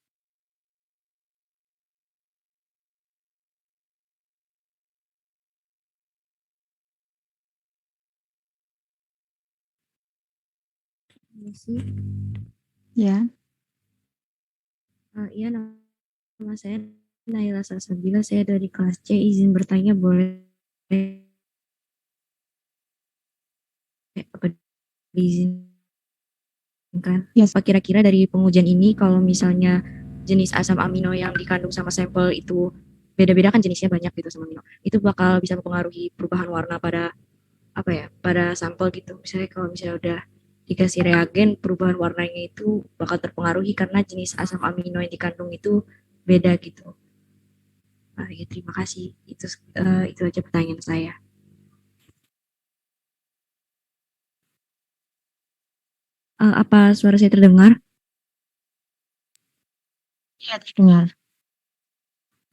Ya. Iya, nama saya Naila Salsabila, saya dari kelas C, izin bertanya boleh apa diizinkan? Yes. Apa kira-kira dari pengujian ini kalau misalnya jenis asam amino yang dikandung sama sampel itu beda-beda kan jenisnya banyak gitu sama amino, itu bakal bisa mempengaruhi perubahan warna pada pada sampel gitu. Misalnya kalau misalnya udah dikasih reagen, perubahan warnanya itu bakal terpengaruhi karena jenis asam amino yang dikandung itu beda gitu. Ya, terima kasih. Itu aja pertanyaan saya. Apa suara saya terdengar? Ya, terdengar.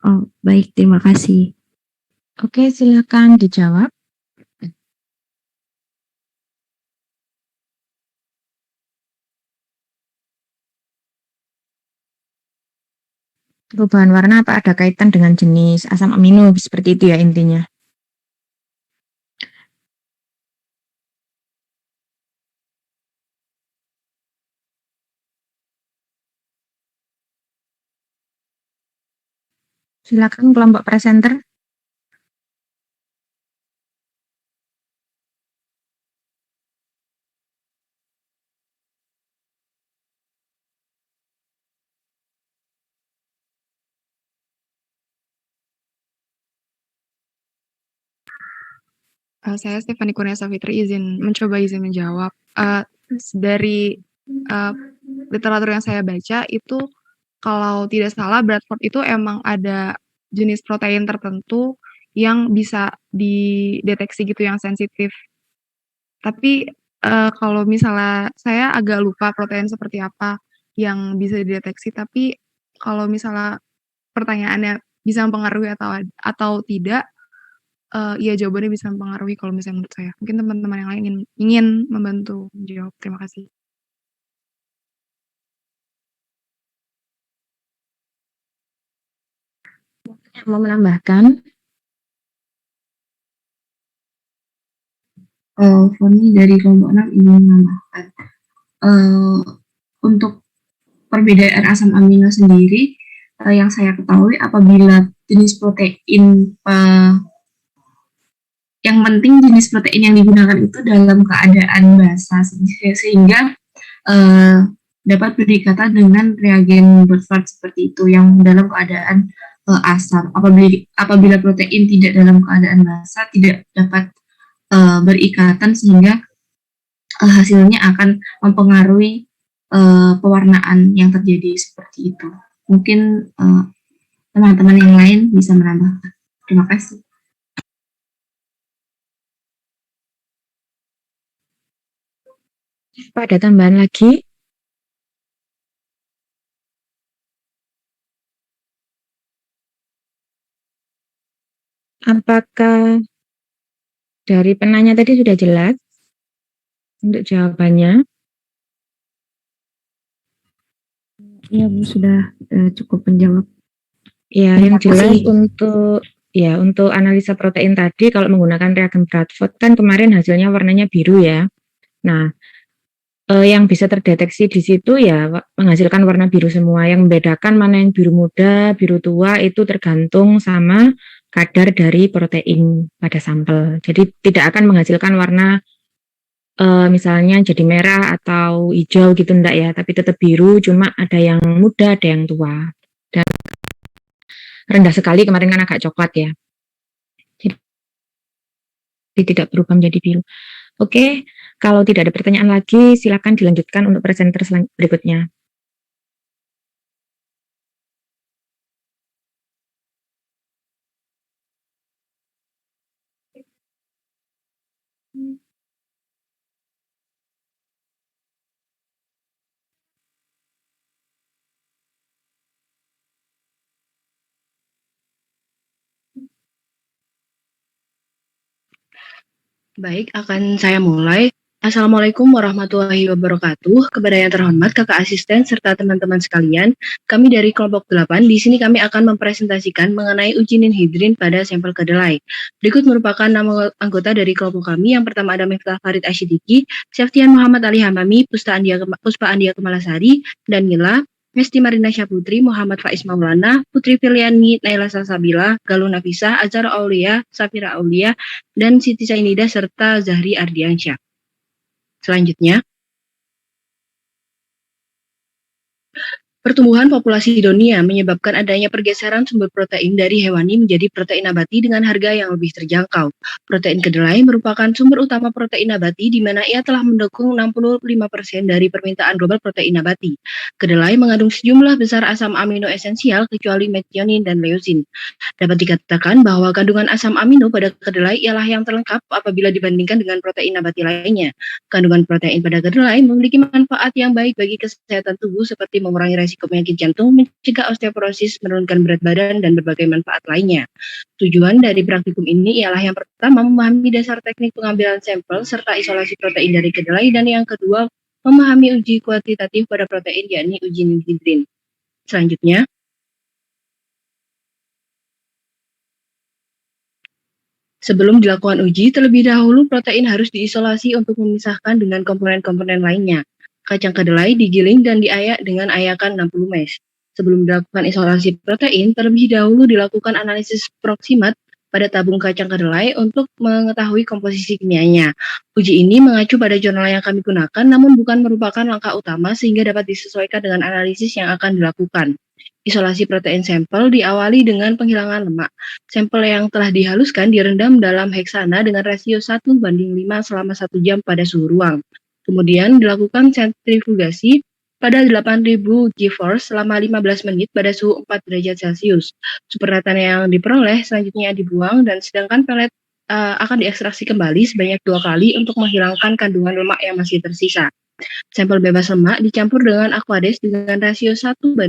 Oh, baik, terima kasih. Oke, silakan dijawab. Perubahan warna apa ada kaitan dengan jenis asam amino, seperti itu ya intinya. Silakan kelompok presenter. Saya Stefani Kurnia Safitri, izin menjawab. Dari literatur yang saya baca itu kalau tidak salah Bradford itu emang ada jenis protein tertentu yang bisa dideteksi gitu yang sensitif. Tapi kalau misalnya saya agak lupa protein seperti apa yang bisa dideteksi, tapi kalau misalnya pertanyaannya bisa mempengaruhi atau tidak, ya jawabannya bisa mempengaruhi kalau misalnya menurut saya. Mungkin teman-teman yang lain ingin membantu menjawab. Terima kasih. Mau menambahkan? Foni dari kelompok 6 ingin menambahkan. Untuk perbedaan asam amino sendiri, yang saya ketahui apabila jenis protein yang penting jenis protein yang digunakan itu dalam keadaan basah sehingga dapat berikatan dengan reagen Bradford seperti itu yang dalam keadaan asam. Apabila protein tidak dalam keadaan basah tidak dapat berikatan sehingga hasilnya akan mempengaruhi pewarnaan yang terjadi seperti itu. Mungkin teman-teman yang lain bisa menambahkan. Terima kasih. Pak, ada tambahan lagi? Apakah dari penanya tadi sudah jelas untuk jawabannya? Iya Bu, sudah cukup menjawab. Ya, yang jelas untuk analisa protein tadi kalau menggunakan reagen Bradford kan kemarin hasilnya warnanya biru ya. Nah, yang bisa terdeteksi di situ ya menghasilkan warna biru semua. Yang membedakan mana yang biru muda, biru tua itu tergantung sama kadar dari protein pada sampel. Jadi tidak akan menghasilkan warna misalnya jadi merah atau hijau gitu enggak ya, tapi tetap biru, cuma ada yang muda, ada yang tua. Dan rendah sekali kemarin kan agak coklat ya. Jadi tidak berubah menjadi biru. Oke, kalau tidak ada pertanyaan lagi, silakan dilanjutkan untuk presenter berikutnya. Baik, akan saya mulai. Assalamualaikum warahmatullahi wabarakatuh. Kepada yang terhormat, kakak asisten, serta teman-teman sekalian, kami dari kelompok 8, di sini kami akan mempresentasikan mengenai uji ninhidrin pada sampel kedelai. Berikut merupakan nama anggota dari kelompok kami. Yang pertama ada Miftah Farid Asyidiki, Syaftian Muhammad Ali Hamami, Puspa Andia Kemalasari, Danila, Mesti Marina Syaputri, Muhammad Faiz Maulana, Putri Filiani, Naila Salsabila, Galuh Nafisah, Azhar Aulia, Safira Aulia, dan Siti Sainida, serta Zahri Ardiansyah. Selanjutnya, pertumbuhan populasi dunia menyebabkan adanya pergeseran sumber protein dari hewani menjadi protein nabati dengan harga yang lebih terjangkau. Protein kedelai merupakan sumber utama protein nabati di mana ia telah mendukung 65% dari permintaan global protein nabati. Kedelai mengandung sejumlah besar asam amino esensial kecuali methionine dan leucin. Dapat dikatakan bahwa kandungan asam amino pada kedelai ialah yang terlengkap apabila dibandingkan dengan protein nabati lainnya. Kandungan protein pada kedelai memiliki manfaat yang baik bagi kesehatan tubuh seperti mengurangi risiko penyakit jantung, mencegah osteoporosis, menurunkan berat badan, dan berbagai manfaat lainnya. Tujuan dari praktikum ini ialah yang pertama memahami dasar teknik pengambilan sampel serta isolasi protein dari kedelai, dan yang kedua memahami uji kuantitatif pada protein yakni uji ninhidrin. Selanjutnya, sebelum dilakukan uji, terlebih dahulu protein harus diisolasi untuk memisahkan dengan komponen-komponen lainnya. Kacang kedelai digiling dan diayak dengan ayakan 60 mesh. Sebelum dilakukan isolasi protein, terlebih dahulu dilakukan analisis proksimat pada tabung kacang kedelai untuk mengetahui komposisi kimianya. Uji ini mengacu pada jurnal yang kami gunakan, namun bukan merupakan langkah utama sehingga dapat disesuaikan dengan analisis yang akan dilakukan. Isolasi protein sampel diawali dengan penghilangan lemak. Sampel yang telah dihaluskan direndam dalam heksana dengan rasio 1:5 selama 1 jam pada suhu ruang. Kemudian dilakukan sentrifugasi pada 8.000 G-force selama 15 menit pada suhu 4 derajat Celcius. Supernatant yang diperoleh selanjutnya dibuang dan sedangkan pelet akan diekstraksi kembali sebanyak 2 kali untuk menghilangkan kandungan lemak yang masih tersisa. Sampel bebas lemak dicampur dengan Aquades dengan rasio 1:10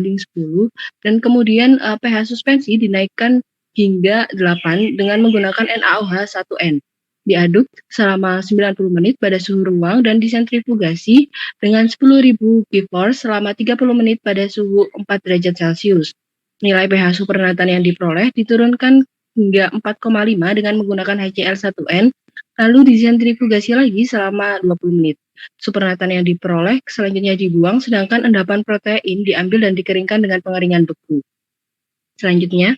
dan kemudian pH suspensi dinaikkan hingga 8 dengan menggunakan NaOH 1N. Diaduk selama 90 menit pada suhu ruang dan disentrifugasi dengan 10.000 G-force selama 30 menit pada suhu 4 derajat Celcius. Nilai pH supernatant yang diperoleh diturunkan hingga 4,5 dengan menggunakan HCl1N, lalu disentrifugasi lagi selama 20 menit. Supernatant yang diperoleh selanjutnya dibuang, sedangkan endapan protein diambil dan dikeringkan dengan pengeringan beku. Selanjutnya,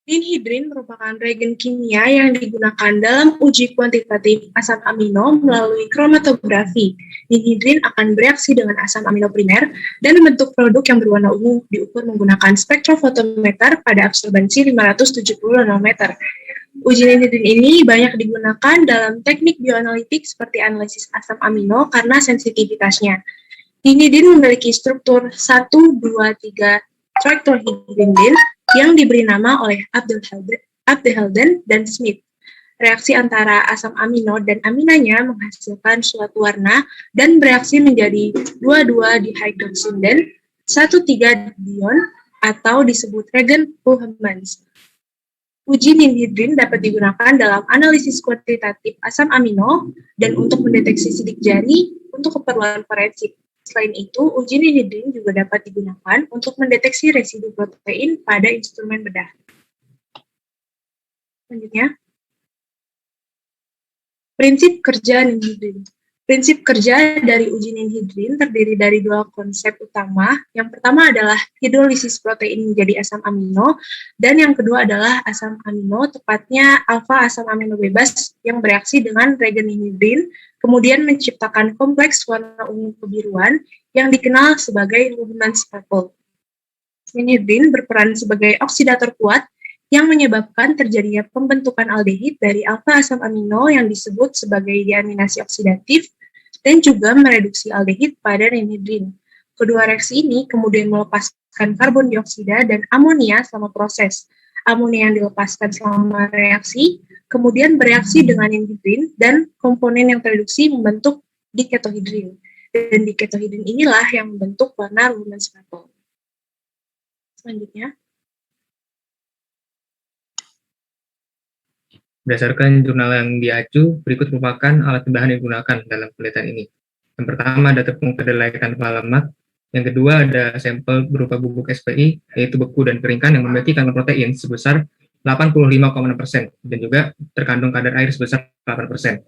ninhidrin merupakan reagen kimia yang digunakan dalam uji kuantitatif asam amino melalui kromatografi. Ninhidrin akan bereaksi dengan asam amino primer dan membentuk produk yang berwarna ungu diukur menggunakan spektrofotometer pada absorbensi 570 nanometer. Uji ninhidrin ini banyak digunakan dalam teknik bioanalitik seperti analisis asam amino karena sensitivitasnya. Ninhidrin memiliki struktur 1, 2, 3 trichlorhydrin yang diberi nama oleh Abdelhelden dan Smith. Reaksi antara asam amino dan aminanya menghasilkan suatu warna dan bereaksi menjadi 2,2-dihydroxinden 1,3-dion atau disebut reagen Pullmans. Uji ninhidrin dapat digunakan dalam analisis kuantitatif asam amino dan untuk mendeteksi sidik jari untuk keperluan forensik. Selain itu, uji ninhidrin juga dapat digunakan untuk mendeteksi residu protein pada instrumen bedah. Selanjutnya, prinsip kerja ninhidrin. Prinsip kerja dari uji ninhidrin terdiri dari dua konsep utama. Yang pertama adalah hidrolisis protein menjadi asam amino, dan yang kedua adalah asam amino, tepatnya alfa asam amino bebas yang bereaksi dengan reagen ninhidrin, kemudian menciptakan kompleks warna ungu kebiruan yang dikenal sebagai Luhmann's purple. Ninhidrin berperan sebagai oksidator kuat yang menyebabkan terjadinya pembentukan aldehid dari alfa asam amino yang disebut sebagai deaminasi oksidatif dan juga mereduksi aldehid pada ninhidrin. Kedua reaksi ini kemudian melepaskan karbon dioksida dan amonia selama proses. Amonia yang dilepaskan selama reaksi kemudian bereaksi dengan ninhidrin dan komponen yang tereduksi membentuk diketohidrin. Dan diketohidrin inilah yang membentuk warna Luhmann's purple. Selanjutnya, berdasarkan jurnal yang diacu, berikut merupakan alat bahan yang digunakan dalam penelitian ini. Yang pertama ada tepung kedelai tanpa lemak, yang kedua ada sampel berupa bubuk SPI, yaitu beku dan keringkan yang memiliki kandungan protein sebesar 85,6% dan juga terkandung kadar air sebesar 8%.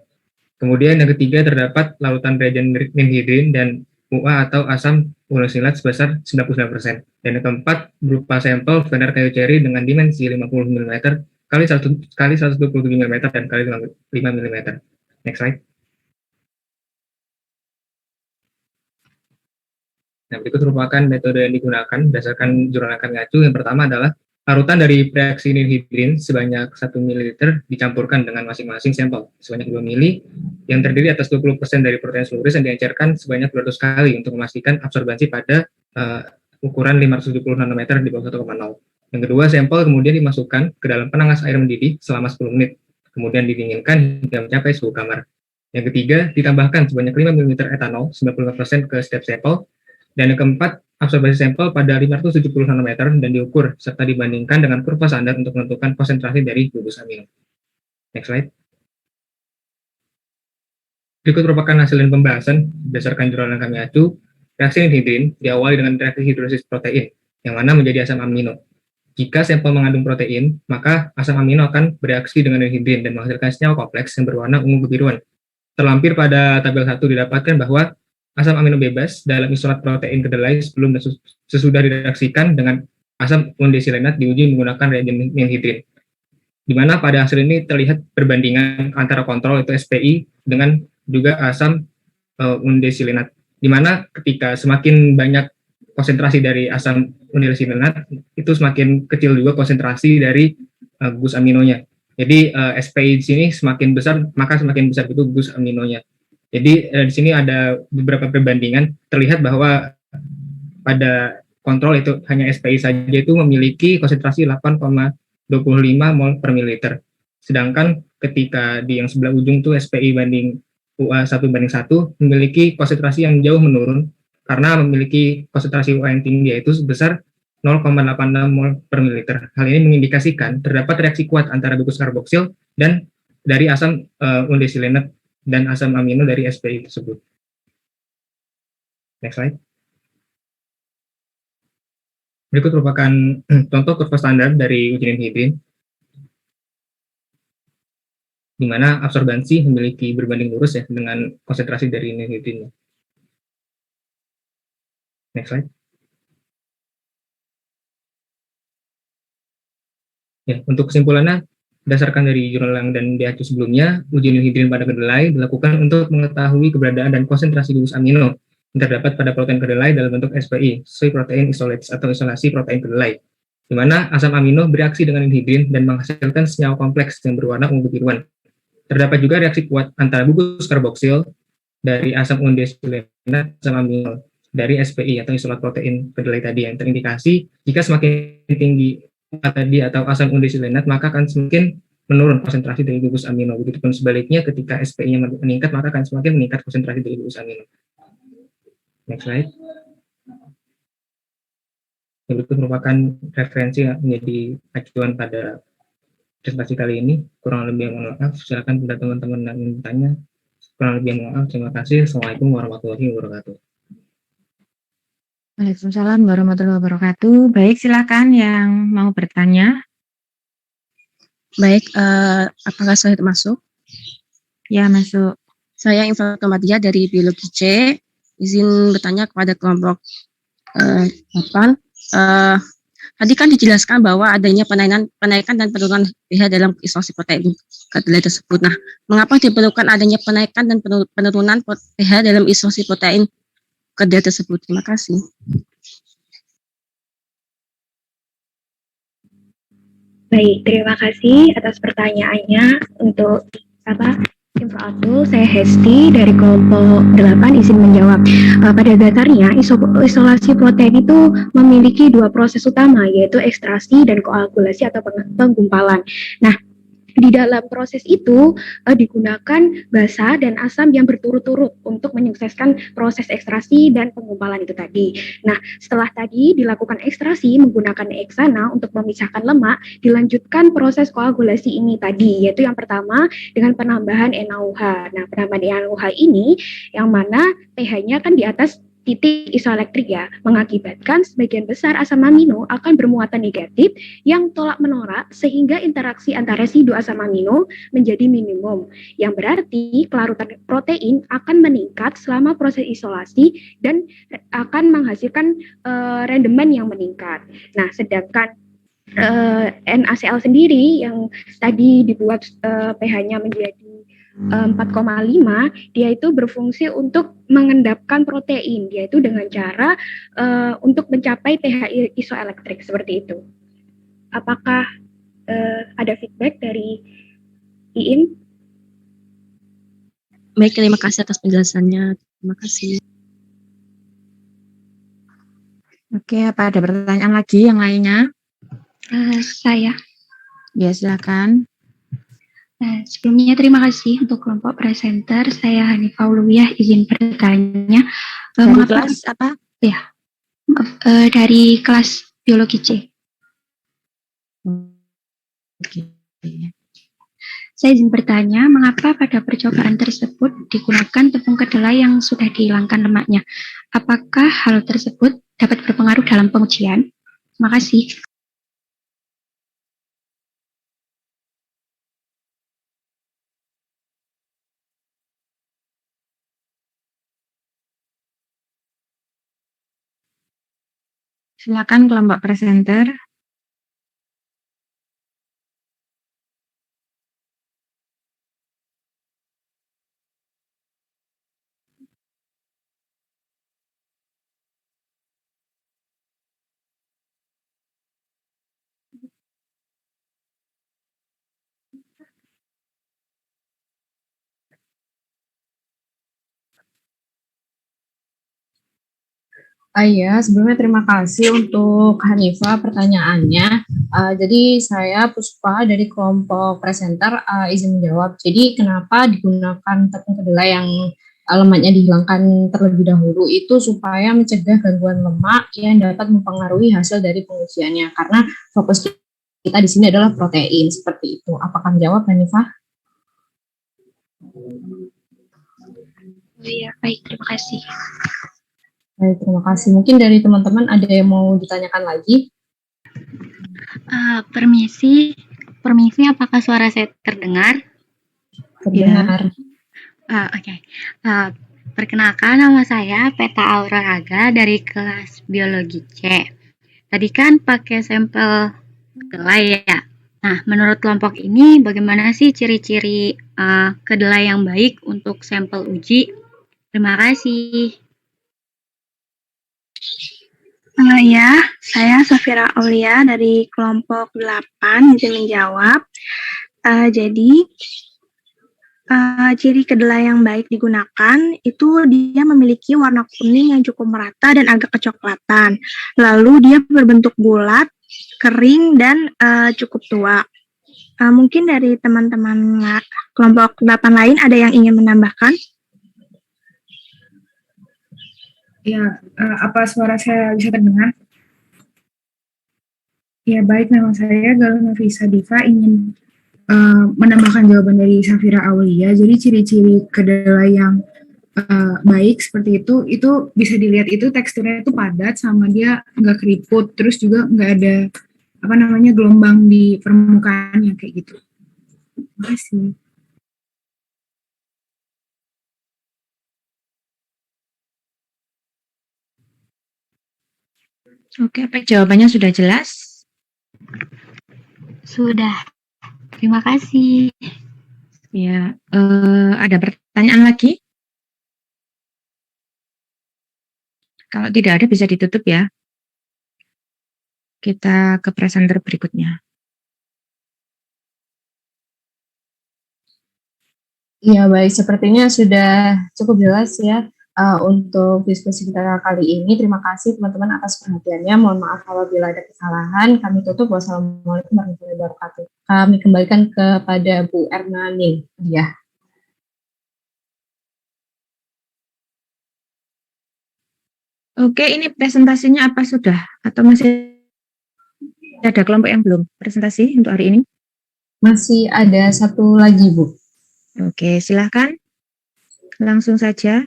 Kemudian yang ketiga terdapat larutan reagen ninhidrin dan UA atau asam ulosilat sebesar 99%. Dan yang keempat berupa sampel standar kayu ceri dengan dimensi 50 mm kali 127 mm dan kali 5 mm. Next slide. Nah, berikut merupakan metode yang digunakan berdasarkan jurnal yang kami acu. Yang pertama adalah larutan dari preaksi ninhidrin sebanyak 1 ml dicampurkan dengan masing-masing sampel sebanyak 2 ml yang terdiri atas 20% dari protein seluruh yang diencerkan sebanyak 200 kali untuk memastikan absorbansi pada ukuran 570 nanometer di bawah 1,0. Yang kedua, sampel kemudian dimasukkan ke dalam penangas air mendidih selama 10 menit, kemudian didinginkan hingga mencapai suhu kamar. Yang ketiga, ditambahkan sebanyak 5 ml etanol, 95% ke setiap sampel. Dan yang keempat, absorbasi sampel pada 570 nanometer dan diukur, serta dibandingkan dengan kurva standar untuk menentukan konsentrasi dari gugus amino. Next slide. Berikut merupakan hasil dan pembahasan berdasarkan jurnal yang kami acu. Reaksi ninhidrin diawali dengan reaksi hidrolisis protein, yang mana menjadi asam amino. Jika sampel mengandung protein, maka asam amino akan bereaksi dengan ninhidrin dan menghasilkan senyawa kompleks yang berwarna ungu kebiruan. Terlampir pada tabel 1 didapatkan bahwa asam amino bebas dalam isolat protein kedelai sebelum dan sesudah direaksikan dengan asam undesilinat diuji menggunakan reagen ninhidrin. Di mana pada hasil ini terlihat perbandingan antara kontrol itu SPI dengan juga asam undesilinat. Di mana ketika semakin banyak konsentrasi dari asam undesilinat itu semakin kecil juga konsentrasi dari gugus aminonya. Jadi SPI di sini semakin besar, maka semakin besar itu gugus aminonya. Jadi di sini ada beberapa perbandingan, terlihat bahwa pada kontrol itu hanya SPI saja itu memiliki konsentrasi 8,25 mol per mililiter. Sedangkan ketika di yang sebelah ujung itu SPI banding UA 1:1 memiliki konsentrasi yang jauh menurun karena memiliki konsentrasi UA yang tinggi, yaitu sebesar 0,86 mol per mililiter. Hal ini mengindikasikan terdapat reaksi kuat antara gugus karboksil dan dari asam undesilinat dan asam amino dari SPI tersebut. Next slide. Berikut merupakan contoh kurva standar dari uji ninhidrin, di mana absorbansi memiliki berbanding lurus ya dengan konsentrasi dari ninhidrinnya. Next slide. Ya, untuk kesimpulannya, berdasarkan dari jurnal yang dan diacu sebelumnya, uji ninhidrin pada kedelai dilakukan untuk mengetahui keberadaan dan konsentrasi gugus amino yang terdapat pada protein kedelai dalam bentuk SPI, soy protein isolates atau isolasi protein kedelai, di mana asam amino bereaksi dengan ninhidrin dan menghasilkan senyawa kompleks yang berwarna ungu kebiruan. Terdapat juga reaksi kuat antara gugus karboksil dari asam undesilinat asam amino. dari SPI atau isolat protein kedelai tadi, yang terindikasi jika semakin tinggi tadi atau asam undesilinat maka akan semakin menurun konsentrasi dari gugus amino. Begitupun sebaliknya ketika SPI-nya meningkat maka akan semakin meningkat konsentrasi dari gugus amino. Next slide. Berikut merupakan referensi yang menjadi acuan pada presentasi kali ini. Kurang lebih mohon maaf. Silakan pada teman-teman yang ingin bertanya. Kurang lebih mohon maaf. Terima kasih. Assalamualaikum warahmatullahi wabarakatuh. Waalaikumsalam warahmatullahi wabarakatuh. Baik, silakan yang mau bertanya. Baik, apakah saya termasuk? Ya, masuk. Saya Infantamatia dari Biologi C. Izin bertanya kepada kelompok 8. Tadi kan dijelaskan bahwa adanya penaikan dan penurunan pH dalam isolasi protein kedelai tersebut. Nah, mengapa diperlukan adanya penaikan dan penurunan pH dalam isolasi protein kedelai tersebut? Terima kasih. Baik, terima kasih atas pertanyaannya. Untuk info Atul, saya Hesti dari kelompok 8 izin menjawab. Pada dasarnya, isolasi protein itu memiliki dua proses utama, yaitu ekstraksi dan koagulasi atau penggumpalan. Nah, di dalam proses itu digunakan basa dan asam yang berturut-turut untuk menyukseskan proses ekstraksi dan penggumpalan itu tadi. Nah, setelah tadi dilakukan ekstraksi menggunakan heksana untuk memisahkan lemak, dilanjutkan proses koagulasi ini tadi, yaitu yang pertama dengan penambahan NaOH. Nah, penambahan NaOH ini yang mana pH-nya kan di atas titik isoelektrik ya, mengakibatkan sebagian besar asam amino akan bermuatan negatif yang tolak menolak sehingga interaksi antara residu asam amino menjadi minimum, yang berarti kelarutan protein akan meningkat selama proses isolasi dan akan menghasilkan rendemen yang meningkat. Nah, sedangkan NaCl sendiri yang tadi dibuat pH-nya menjadi 4,5, dia itu berfungsi untuk mengendapkan protein, yaitu dengan cara untuk mencapai pH isoelektrik seperti itu. Apakah ada feedback dari Iin? Baik, terima kasih atas penjelasannya. Terima kasih. Oke, apa ada pertanyaan lagi yang lainnya? Saya. Ya, silakan. Sebelumnya terima kasih untuk kelompok presenter. Saya Hanifah Uluwiyah, izin bertanya. Dari kelas apa? Ya, dari kelas Biologi C. Saya izin bertanya, mengapa pada percobaan tersebut digunakan tepung kedelai yang sudah dihilangkan lemaknya? Apakah hal tersebut dapat berpengaruh dalam pengujian? Terima kasih. Silakan kelompok presenter. Iya, sebelumnya terima kasih untuk Hanifah pertanyaannya. Jadi saya Puspa dari kelompok presenter izin menjawab. Jadi kenapa digunakan tepung kedelai yang lemaknya dihilangkan terlebih dahulu itu supaya mencegah gangguan lemak yang dapat mempengaruhi hasil dari pengujiannya. Karena fokus kita di sini adalah protein seperti itu. Apakah menjawab Hanifah? Iya, baik, terima kasih. Baik, terima kasih. Mungkin dari teman-teman ada yang mau ditanyakan lagi? Permisi, apakah suara saya terdengar? Terdengar. Oke. Perkenalkan, nama saya Peta Aura Raga dari kelas Biologi C. Tadi kan pakai sampel kedelai ya. Nah, menurut kelompok ini bagaimana sih ciri-ciri kedelai yang baik untuk sampel uji? Terima kasih. Ya, saya Safira Aulia dari kelompok 8 izin menjawab. Jadi Ciri kedelai yang baik digunakan itu dia memiliki warna kuning yang cukup merata dan agak kecoklatan. Lalu dia berbentuk bulat, kering, dan cukup tua. Mungkin dari teman-teman kelompok 8 lain ada yang ingin menambahkan? Ya, apa suara saya bisa terdengar? Ya, baik, nama saya Galuh Nafisa Diva ingin menambahkan jawaban dari Safira Aulia. Jadi ciri-ciri kedelai yang baik seperti itu bisa dilihat itu teksturnya itu padat sama dia nggak keriput, terus juga nggak ada gelombang di permukaannya kayak gitu. Terima kasih. Oke, baik, jawabannya sudah jelas? Sudah. Terima kasih. Ya, ada pertanyaan lagi? Kalau tidak ada bisa ditutup ya. Kita ke presenter berikutnya. Ya, baik, sepertinya sudah cukup jelas ya untuk diskusi kita kali ini. Terima kasih teman-teman atas perhatiannya. Mohon maaf apabila ada kesalahan. Kami tutup. Wassalamualaikum warahmatullahi wabarakatuh. Kami kembalikan kepada Bu Erna Dia. Oke, ini presentasinya apa sudah? Atau masih ada kelompok yang belum presentasi untuk hari ini? Masih ada satu lagi, Bu. Oke, silahkan. Langsung saja.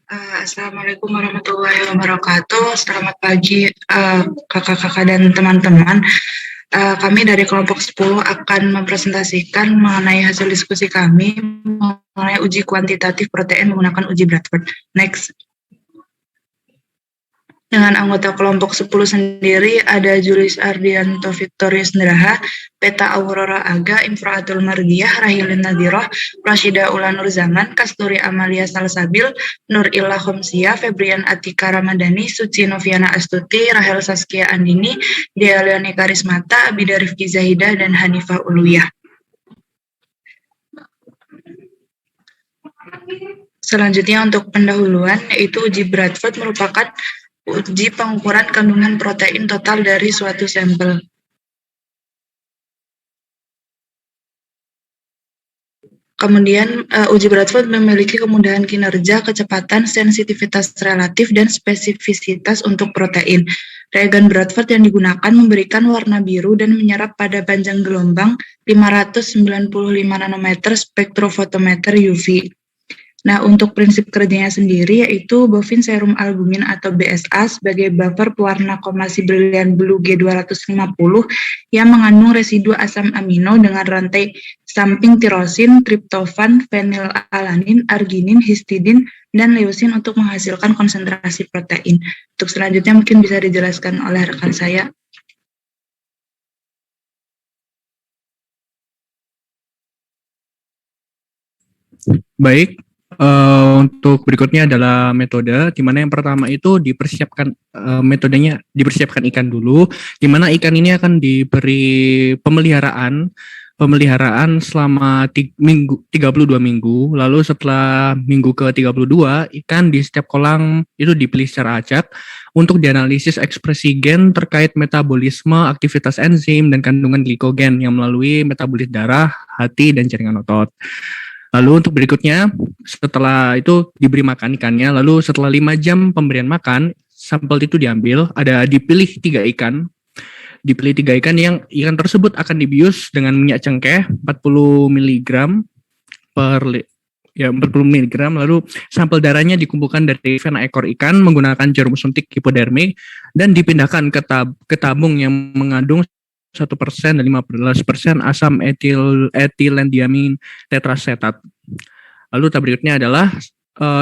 Assalamualaikum warahmatullahi wabarakatuh. Selamat pagi kakak-kakak dan teman-teman. Kami dari kelompok 10 akan mempresentasikan mengenai hasil diskusi kami mengenai uji kuantitatif protein menggunakan uji Bradford. Next. Dengan anggota kelompok 10 sendiri ada Julis Ardianto Victorius Ndraha, Peta Aurora Aga, Infraatul Mardiah, Rahilin Nadiroh, Rashida Ulanur Zaman, Kasturi Amalia Salsabil, Nur Illah Khomsia, Febrian Atika Ramadhani, Suci Noviana Astuti, Rahel Saskia Andini, Dea Leoni Karismata, Abida Rifki Zahidah, dan Hanifah Uluyah. Selanjutnya untuk pendahuluan, yaitu uji Bradford merupakan uji pengukuran kandungan protein total dari suatu sampel. Kemudian uji Bradford memiliki kemudahan kinerja, kecepatan, sensitivitas relatif, dan spesifisitas untuk protein. Reagen Bradford yang digunakan memberikan warna biru dan menyerap pada panjang gelombang 595 nanometer spektrofotometer UV. Nah, untuk prinsip kerjanya sendiri yaitu bovine serum albumin atau BSA sebagai buffer pewarna komasi brilian blue G250 yang mengandung residu asam amino dengan rantai samping tirosin, triptofan, fenilalanin, arginin, histidin, dan leusin untuk menghasilkan konsentrasi protein. Untuk selanjutnya mungkin bisa dijelaskan oleh rekan saya. Baik. Untuk berikutnya adalah metode, di mana yang pertama itu dipersiapkan metodenya dipersiapkan ikan dulu, di mana ikan ini akan diberi pemeliharaan selama 32 minggu, lalu setelah minggu ke-32 ikan di setiap kolam itu dipilih secara acak untuk dianalisis ekspresi gen terkait metabolisme, aktivitas enzim, dan kandungan glikogen yang melalui metabolit darah, hati, dan jaringan otot. Lalu untuk berikutnya, setelah itu diberi makan ikannya, lalu setelah 5 jam pemberian makan, sampel itu diambil, dipilih 3 ikan. Dipilih 3 ikan yang ikan tersebut akan dibius dengan minyak cengkeh 40 mg per 40 mg, lalu sampel darahnya dikumpulkan dari vena ekor ikan menggunakan jarum suntik hipodermik dan dipindahkan ke tabung yang mengandung 1% dan 15% asam etilendiamin tetrasetat. Lalu tahap berikutnya adalah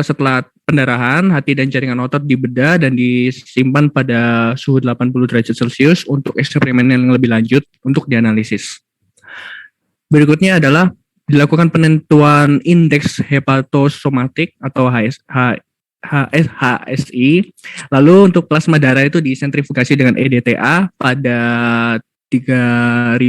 setelah pendarahan, hati dan jaringan otot dibedah dan disimpan pada suhu 80 derajat Celcius untuk eksperimen yang lebih lanjut untuk dianalisis. Berikutnya adalah dilakukan penentuan indeks hepatosomatik atau HSI. Lalu untuk plasma darah itu disentrifugasi dengan EDTA pada 3000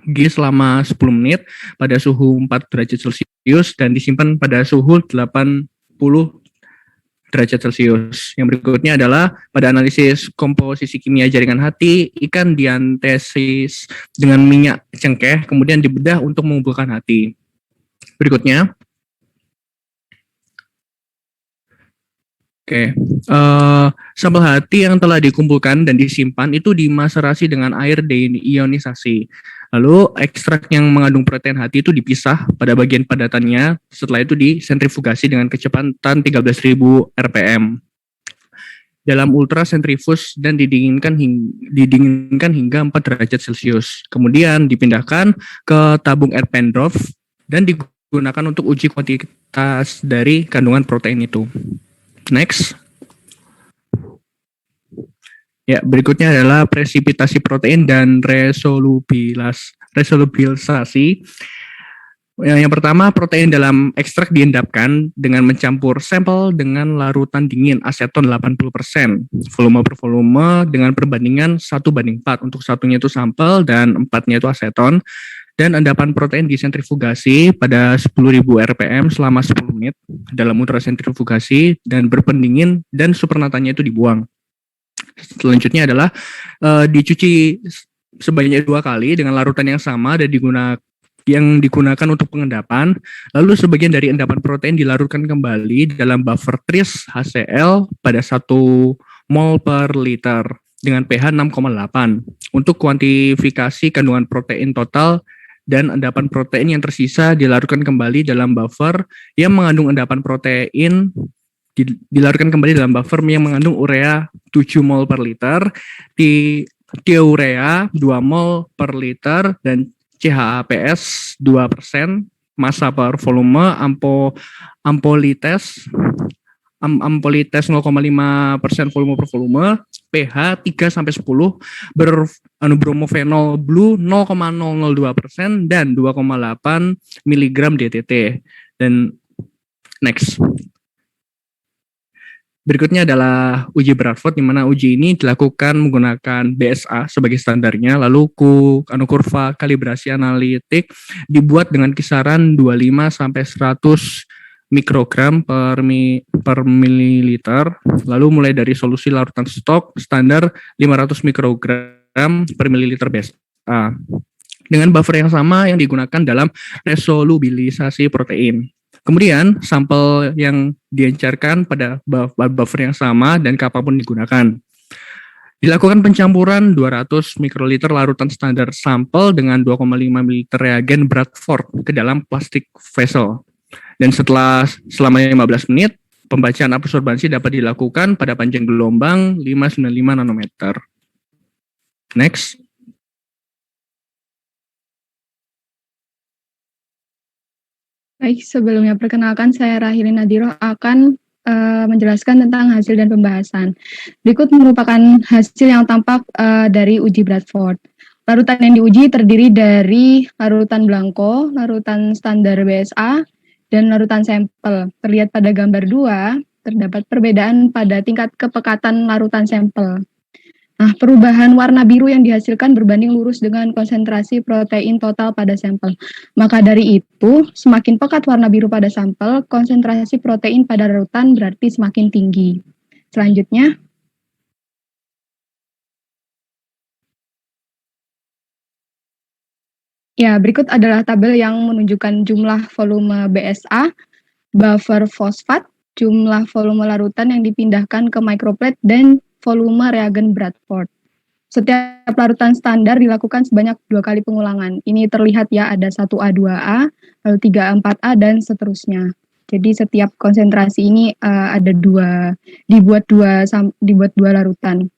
G selama 10 menit pada suhu 4 derajat Celcius dan disimpan pada suhu 80 derajat Celcius. Yang berikutnya adalah pada analisis komposisi kimia jaringan hati, ikan diantesis dengan minyak cengkeh, kemudian dibedah untuk mengumpulkan hati. Berikutnya. Sampel hati yang telah dikumpulkan dan disimpan itu dimaserasi dengan air deionisasi. Lalu ekstrak yang mengandung protein hati itu dipisah pada bagian padatannya, setelah itu disentrifugasi dengan kecepatan 13.000 rpm dalam ultrasentrifus dan didinginkan hingga 4 derajat Celcius. Kemudian dipindahkan ke tabung Eppendorf dan digunakan untuk uji kuantitas dari kandungan protein itu. Next. Ya, berikutnya adalah presipitasi protein dan resolubilisasi. Yang pertama, protein dalam ekstrak diendapkan dengan mencampur sampel dengan larutan dingin aseton 80%, volume per volume dengan perbandingan 1:4. Untuk satunya itu sampel dan 4-nya itu aseton. Dan endapan protein disentrifugasi pada 10.000 rpm selama 10 menit dalam ultrasentrifugasi dan berpendingin dan supernatanya itu dibuang. Selanjutnya adalah dicuci sebanyak 2 kali dengan larutan yang sama dan digunakan untuk pengendapan. Lalu sebagian dari endapan protein dilarutkan kembali dalam buffer tris HCl pada 1 mol per liter dengan pH 6,8 untuk kuantifikasi kandungan protein total. Dan endapan protein yang tersisa dilarutkan kembali dalam buffer yang mengandung endapan protein dilarutkan kembali dalam buffer yang mengandung urea 7 mol per liter, diurea 2 mol per liter, dan CHAPS 2%, massa per volume, ampolites 0,5% volume per volume, pH 3-10, bromophenol blue 0,002% dan 2,8 mg DTT. Dan next. Berikutnya adalah uji Bradford, di mana uji ini dilakukan menggunakan BSA sebagai standarnya, lalu kurva kalibrasi analitik dibuat dengan kisaran 25 sampai 100 mikrogram per mililiter, lalu mulai dari solusi larutan stok standar 500 mikrogram per mililiter BSA dengan buffer yang sama yang digunakan dalam resolubilisasi protein. Kemudian sampel yang diencarkan pada buffer yang sama dan kapanpun digunakan. Dilakukan pencampuran 200 mikroliter larutan standar sampel dengan 2,5 ml reagen Bradford ke dalam plastik vessel. Dan selama 15 menit, pembacaan absorbansi dapat dilakukan pada panjang gelombang 595 nanometer. Next. Baik, sebelumnya perkenalkan saya Rahili Nadiro akan menjelaskan tentang hasil dan pembahasan. Berikut merupakan hasil yang tampak dari uji Bradford. Larutan yang diuji terdiri dari larutan blanko, larutan standar BSA, dan larutan sampel. Terlihat pada gambar 2, terdapat perbedaan pada tingkat kepekatan larutan sampel. Nah, perubahan warna biru yang dihasilkan berbanding lurus dengan konsentrasi protein total pada sampel. Maka dari itu, semakin pekat warna biru pada sampel, konsentrasi protein pada larutan berarti semakin tinggi. Selanjutnya, ya, berikut adalah tabel yang menunjukkan jumlah volume BSA, buffer fosfat, jumlah volume larutan yang dipindahkan ke microplate, dan volume reagen Bradford. Setiap larutan standar dilakukan sebanyak 2 kali pengulangan. Ini terlihat ya, ada 1A, 2A, lalu 3A, 4A, dan seterusnya. Jadi setiap konsentrasi ini ada dibuat dua larutan.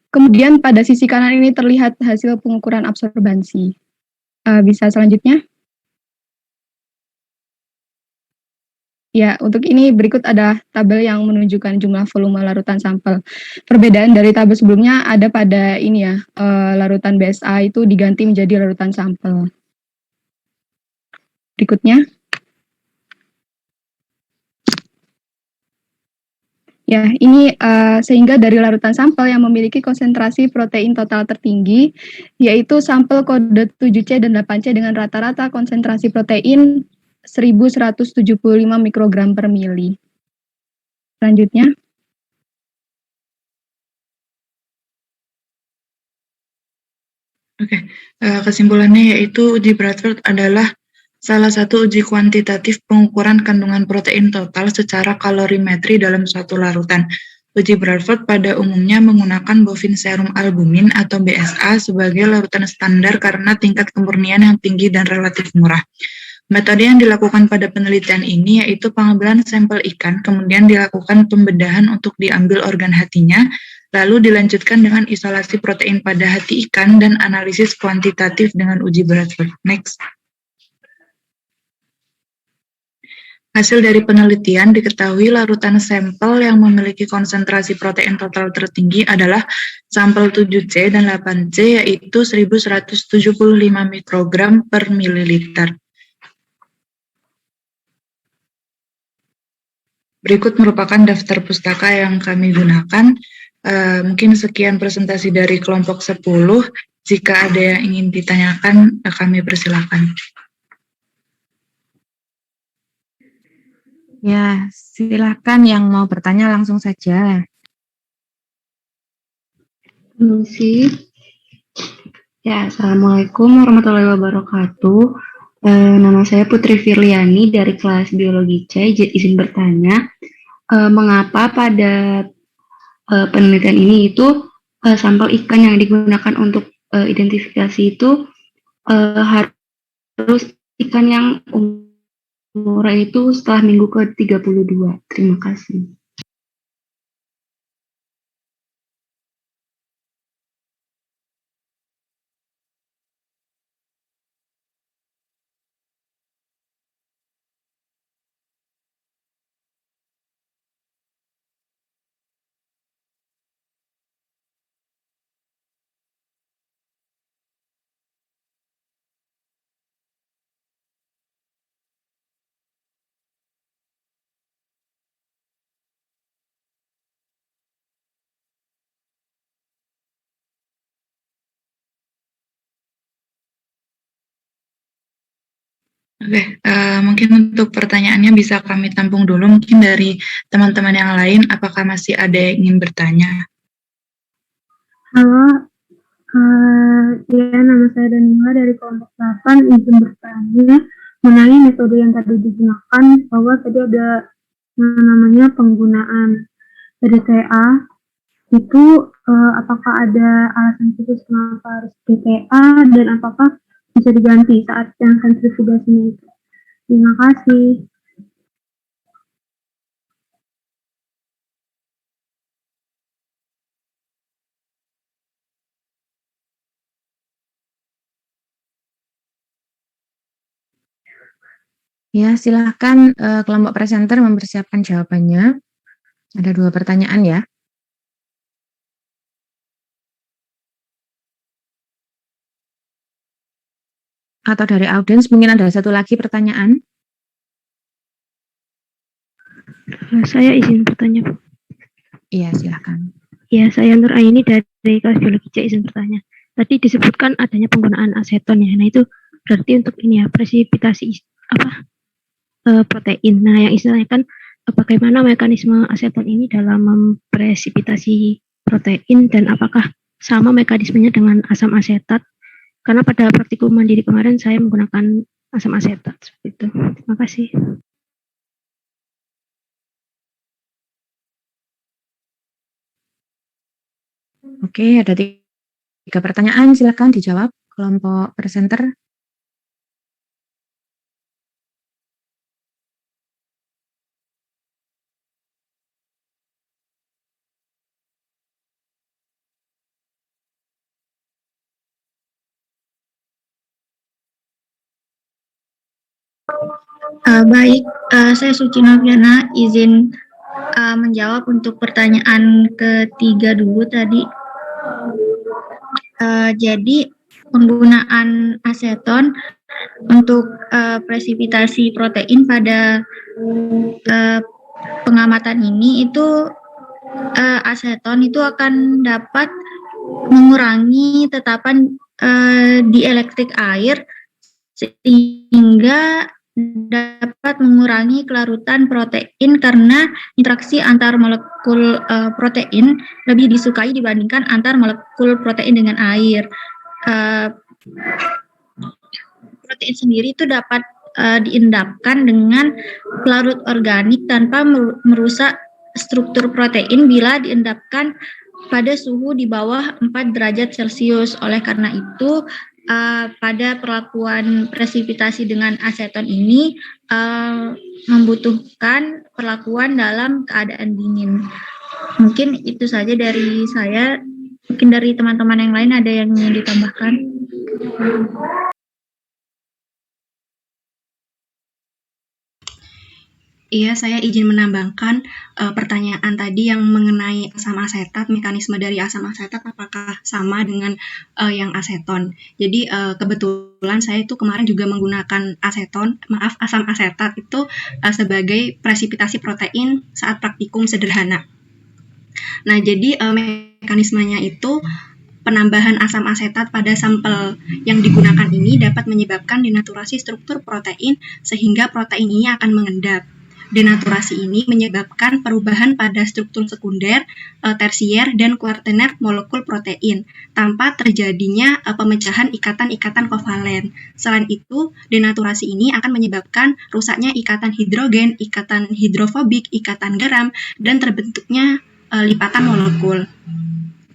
Kemudian pada sisi kanan ini terlihat hasil pengukuran absorbansi. Bisa selanjutnya? Ya, untuk ini berikut ada tabel yang menunjukkan jumlah volume larutan sampel. Perbedaan dari tabel sebelumnya ada pada ini ya, larutan BSA itu diganti menjadi larutan sampel. Berikutnya. Ya, ini sehingga dari larutan sampel yang memiliki konsentrasi protein total tertinggi, yaitu sampel kode 7C dan 8C dengan rata-rata konsentrasi protein 1175 mikrogram per mili. Selanjutnya. Oke, kesimpulannya yaitu uji Bradford adalah salah satu uji kuantitatif pengukuran kandungan protein total secara kalorimetri dalam suatu larutan. Uji Bradford pada umumnya menggunakan bovine serum albumin atau BSA sebagai larutan standar karena tingkat kemurnian yang tinggi dan relatif murah. Metode yang dilakukan pada penelitian ini yaitu pengambilan sampel ikan, kemudian dilakukan pembedahan untuk diambil organ hatinya, lalu dilanjutkan dengan isolasi protein pada hati ikan dan analisis kuantitatif dengan uji Bradford. Next. Hasil dari penelitian diketahui larutan sampel yang memiliki konsentrasi protein total tertinggi adalah sampel 7C dan 8C yaitu 1175 mikrogram per mililiter. Berikut merupakan daftar pustaka yang kami gunakan. Mungkin sekian presentasi dari kelompok 10. Jika ada yang ingin ditanyakan, kami persilakan. Ya, silakan yang mau bertanya langsung saja. Permisi. Ya, Assalamualaikum warahmatullahi wabarakatuh. Nama saya Putri Firliani dari kelas Biologi C. Izin bertanya, mengapa pada penelitian ini itu sampel ikan yang digunakan untuk identifikasi itu harus ikan yang umurnya itu setelah minggu ke-32. Terima kasih. Oke, mungkin untuk pertanyaannya bisa kami tampung dulu. Mungkin dari teman-teman yang lain, apakah masih ada yang ingin bertanya? Halo, ya nama saya Danila dari kelompok 8, izin bertanya mengenai metode yang tadi digunakan, bahwa tadi ada namanya penggunaan PDTA, itu apakah ada alasan khusus kenapa harus PDTA dan apakah bisa diganti saat yang sentrifugasinya itu? Terima kasih. Ya, silakan kelompok presenter mempersiapkan jawabannya. Ada 2 pertanyaan ya. Atau dari audiens mungkin ada 1 lagi pertanyaan. Saya izin bertanya, Bu. Iya, silakan. Ya, saya Nur Aini dari kelas Biologi C, izin bertanya. Tadi disebutkan adanya penggunaan aseton ya. Nah, itu berarti untuk ini ya, presipitasi protein. Nah, yang istilahnya kan bagaimana mekanisme aseton ini dalam mempresipitasi protein dan apakah sama mekanismenya dengan asam asetat? Karena pada praktikum mandiri kemarin saya menggunakan asam asetat seperti itu. Terima kasih. Oke, ada 3 pertanyaan, silakan dijawab kelompok presenter. Baik, saya Suci Noviana izin menjawab untuk pertanyaan ketiga dulu tadi. Jadi penggunaan aseton untuk presipitasi protein pada pengamatan ini itu aseton itu akan dapat mengurangi tetapan dielektrik air sehingga dapat mengurangi kelarutan protein karena interaksi antar molekul protein lebih disukai dibandingkan antar molekul protein dengan air. Protein sendiri itu dapat diendapkan dengan pelarut organik tanpa merusak struktur protein bila diendapkan pada suhu di bawah 4 derajat Celcius. Oleh karena itu, pada perlakuan presipitasi dengan aseton ini membutuhkan perlakuan dalam keadaan dingin. Mungkin itu saja dari saya. Mungkin dari teman-teman yang lain ada yang ingin ditambahkan. Iya, saya izin menambahkan pertanyaan tadi yang mengenai asam asetat, mekanisme dari asam asetat apakah sama dengan yang aseton. Jadi kebetulan saya itu kemarin juga menggunakan asam asetat itu sebagai presipitasi protein saat praktikum sederhana. Nah, jadi mekanismenya itu penambahan asam asetat pada sampel yang digunakan ini dapat menyebabkan denaturasi struktur protein sehingga protein ini akan mengendap. Denaturasi ini menyebabkan perubahan pada struktur sekunder, tersier, dan kuartener molekul protein tanpa terjadinya pemecahan ikatan-ikatan kovalen. Selain itu, denaturasi ini akan menyebabkan rusaknya ikatan hidrogen, ikatan hidrofobik, ikatan geram, dan terbentuknya lipatan molekul.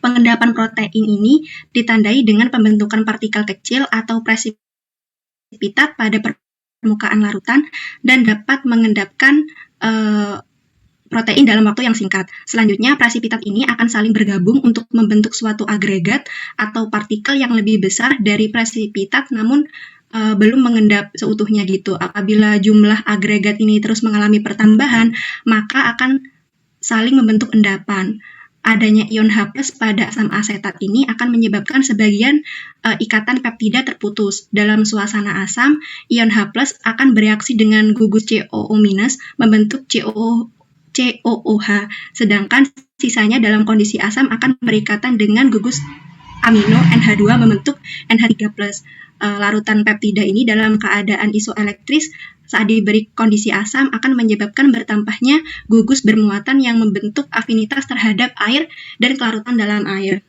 Pengendapan protein ini ditandai dengan pembentukan partikel kecil atau presipitat pada permukaan larutan dan dapat mengendapkan protein dalam waktu yang singkat. Selanjutnya, presipitat ini akan saling bergabung untuk membentuk suatu agregat atau partikel yang lebih besar dari presipitat namun belum mengendap seutuhnya gitu. Apabila jumlah agregat ini terus mengalami pertambahan, maka akan saling membentuk endapan. Adanya ion H+ pada asam asetat ini akan menyebabkan sebagian ikatan peptida terputus. Dalam suasana asam, ion H+ akan bereaksi dengan gugus COO- membentuk COOH, sedangkan sisanya dalam kondisi asam akan berikatan dengan gugus amino NH2 membentuk NH3+. Larutan peptida ini dalam keadaan isoelektris saat diberi kondisi asam akan menyebabkan bertambahnya gugus bermuatan yang membentuk afinitas terhadap air dan kelarutan dalam air.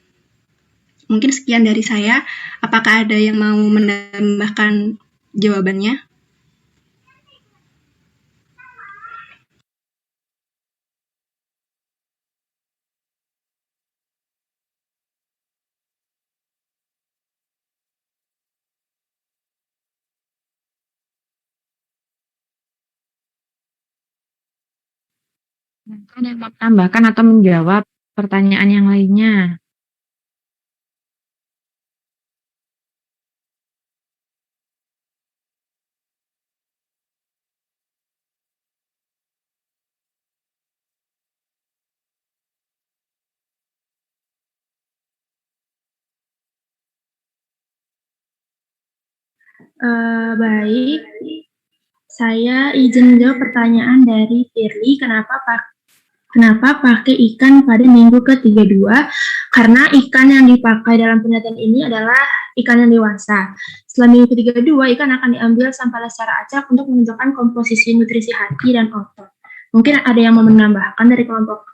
Mungkin sekian dari saya. Apakah ada yang mau menambahkan jawabannya? Ada yang mau tambahkan atau menjawab pertanyaan yang lainnya? Baik, saya izin menjawab pertanyaan dari Firly, kenapa pakai ikan pada minggu ke-32? Karena ikan yang dipakai dalam penelitian ini adalah ikan yang dewasa. Setelah minggu ke-32, ikan akan diambil sampelnya secara acak untuk menentukan komposisi nutrisi hati dan otot. Mungkin ada yang mau menambahkan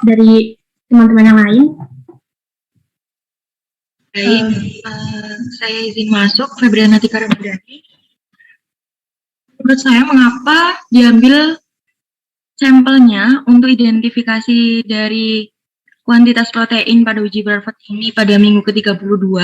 dari teman-teman yang lain? Baik, saya izin masuk, Febriana Tika Ramadhani. Menurut saya, mengapa diambil sampelnya untuk identifikasi dari kuantitas protein pada uji Bradford ini pada minggu ke-32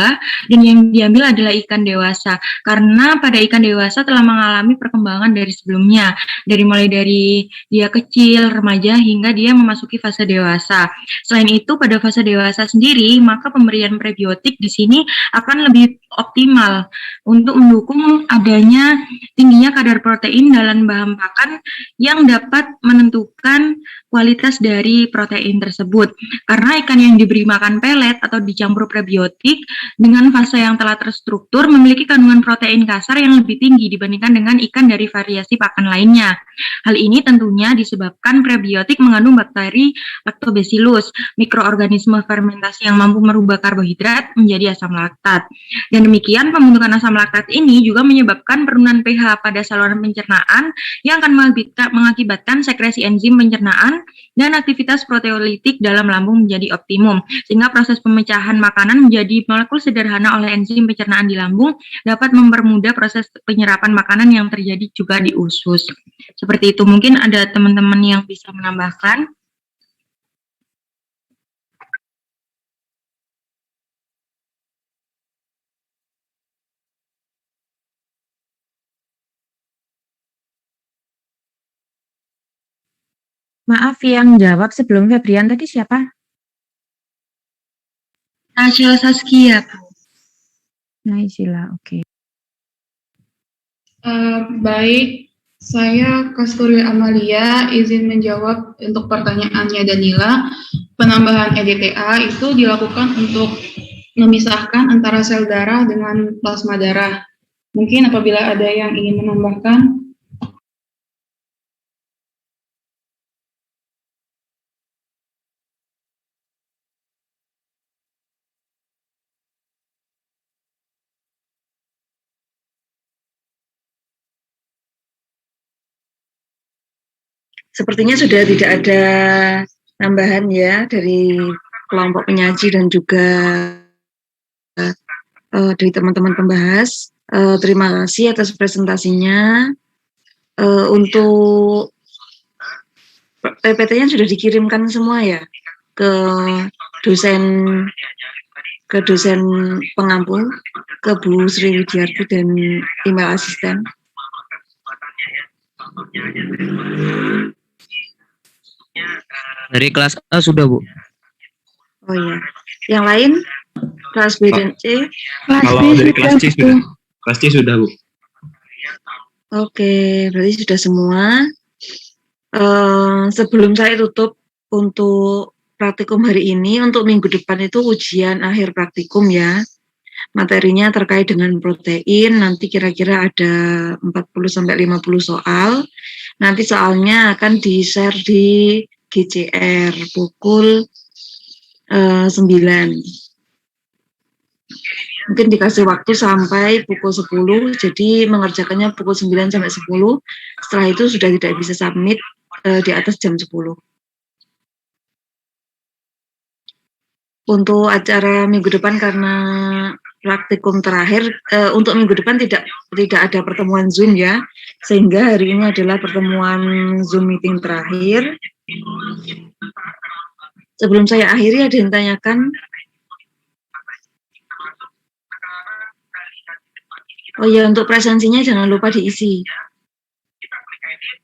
dan yang diambil adalah ikan dewasa karena pada ikan dewasa telah mengalami perkembangan dari sebelumnya mulai dari dia kecil, remaja hingga dia memasuki fase dewasa. Selain itu pada fase dewasa sendiri maka pemberian prebiotik di sini akan lebih optimal untuk mendukung adanya tingginya kadar protein dalam bahan pakan yang dapat menentukan kualitas dari protein tersebut. Karena ikan yang diberi makan pelet atau dicampur prebiotik dengan fase yang telah terstruktur memiliki kandungan protein kasar yang lebih tinggi dibandingkan dengan ikan dari variasi pakan lainnya. Hal ini tentunya disebabkan prebiotik mengandung bakteri Lactobacillus, mikroorganisme fermentasi yang mampu merubah karbohidrat menjadi asam laktat. Dan demikian pembentukan asam laktat ini juga menyebabkan penurunan pH pada saluran pencernaan yang akan mengakibatkan sekresi enzim pencernaan dan aktivitas proteolitik dalam lambung menjadi optimum, sehingga proses pemecahan makanan menjadi molekul sederhana oleh enzim pencernaan di lambung dapat mempermudah proses penyerapan makanan yang terjadi juga di usus. Seperti itu, mungkin ada teman-teman yang bisa menambahkan. Maaf, yang jawab sebelum Febrian tadi siapa? Naysila Saskia. Naysila, oke. Baik, saya Kasturi Amalia izin menjawab untuk pertanyaannya Danila. Penambahan EDTA itu dilakukan untuk memisahkan antara sel darah dengan plasma darah. Mungkin apabila ada yang ingin menambahkan. Sepertinya sudah tidak ada tambahan ya dari kelompok penyaji dan juga dari teman-teman pembahas. Terima kasih atas presentasinya. Untuk PPT-nya sudah dikirimkan semua ya ke dosen pengampu, ke Bu Sri Widiarti dan email asisten. Dari kelas A sudah, Bu. Oh iya. Yang lain? Kelas B dan C? Kalau dari kelas C sudah. Kelas C sudah, Bu. Oke, berarti sudah semua. Sebelum saya tutup untuk praktikum hari ini, untuk minggu depan itu ujian akhir praktikum ya. Materinya terkait dengan protein, nanti kira-kira ada 40-50 soal. Nanti soalnya akan di-share di GCR pukul 9. Mungkin dikasih waktu sampai pukul 10, jadi mengerjakannya pukul 9 sampai 10. Setelah itu sudah tidak bisa submit di atas jam 10. Untuk acara minggu depan karena praktikum terakhir, untuk minggu depan tidak ada pertemuan Zoom ya, sehingga hari ini adalah pertemuan Zoom meeting terakhir. Sebelum saya akhiri, ada yang tanyakan? Oh ya, untuk presensinya jangan lupa diisi.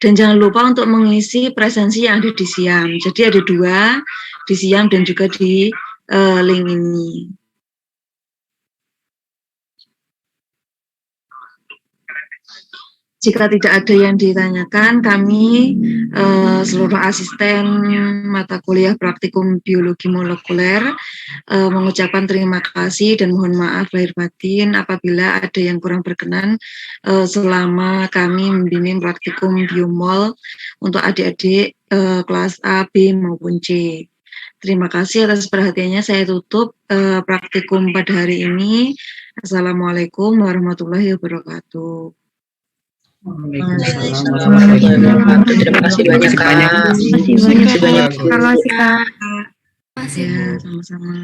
Dan jangan lupa untuk mengisi presensi yang ada di Siam. Jadi ada 2, di Siam dan juga di link ini. Jika tidak ada yang ditanyakan, kami seluruh asisten mata kuliah praktikum biologi molekuler mengucapkan terima kasih dan mohon maaf lahir batin apabila ada yang kurang berkenan selama kami membimbing praktikum biomol untuk adik-adik kelas A, B maupun C. Terima kasih atas perhatiannya. Saya tutup praktikum pada hari ini. Assalamualaikum warahmatullahi wabarakatuh. Terima kasih banyak, Kak. Terima kasih banyak. Ya, sama-sama.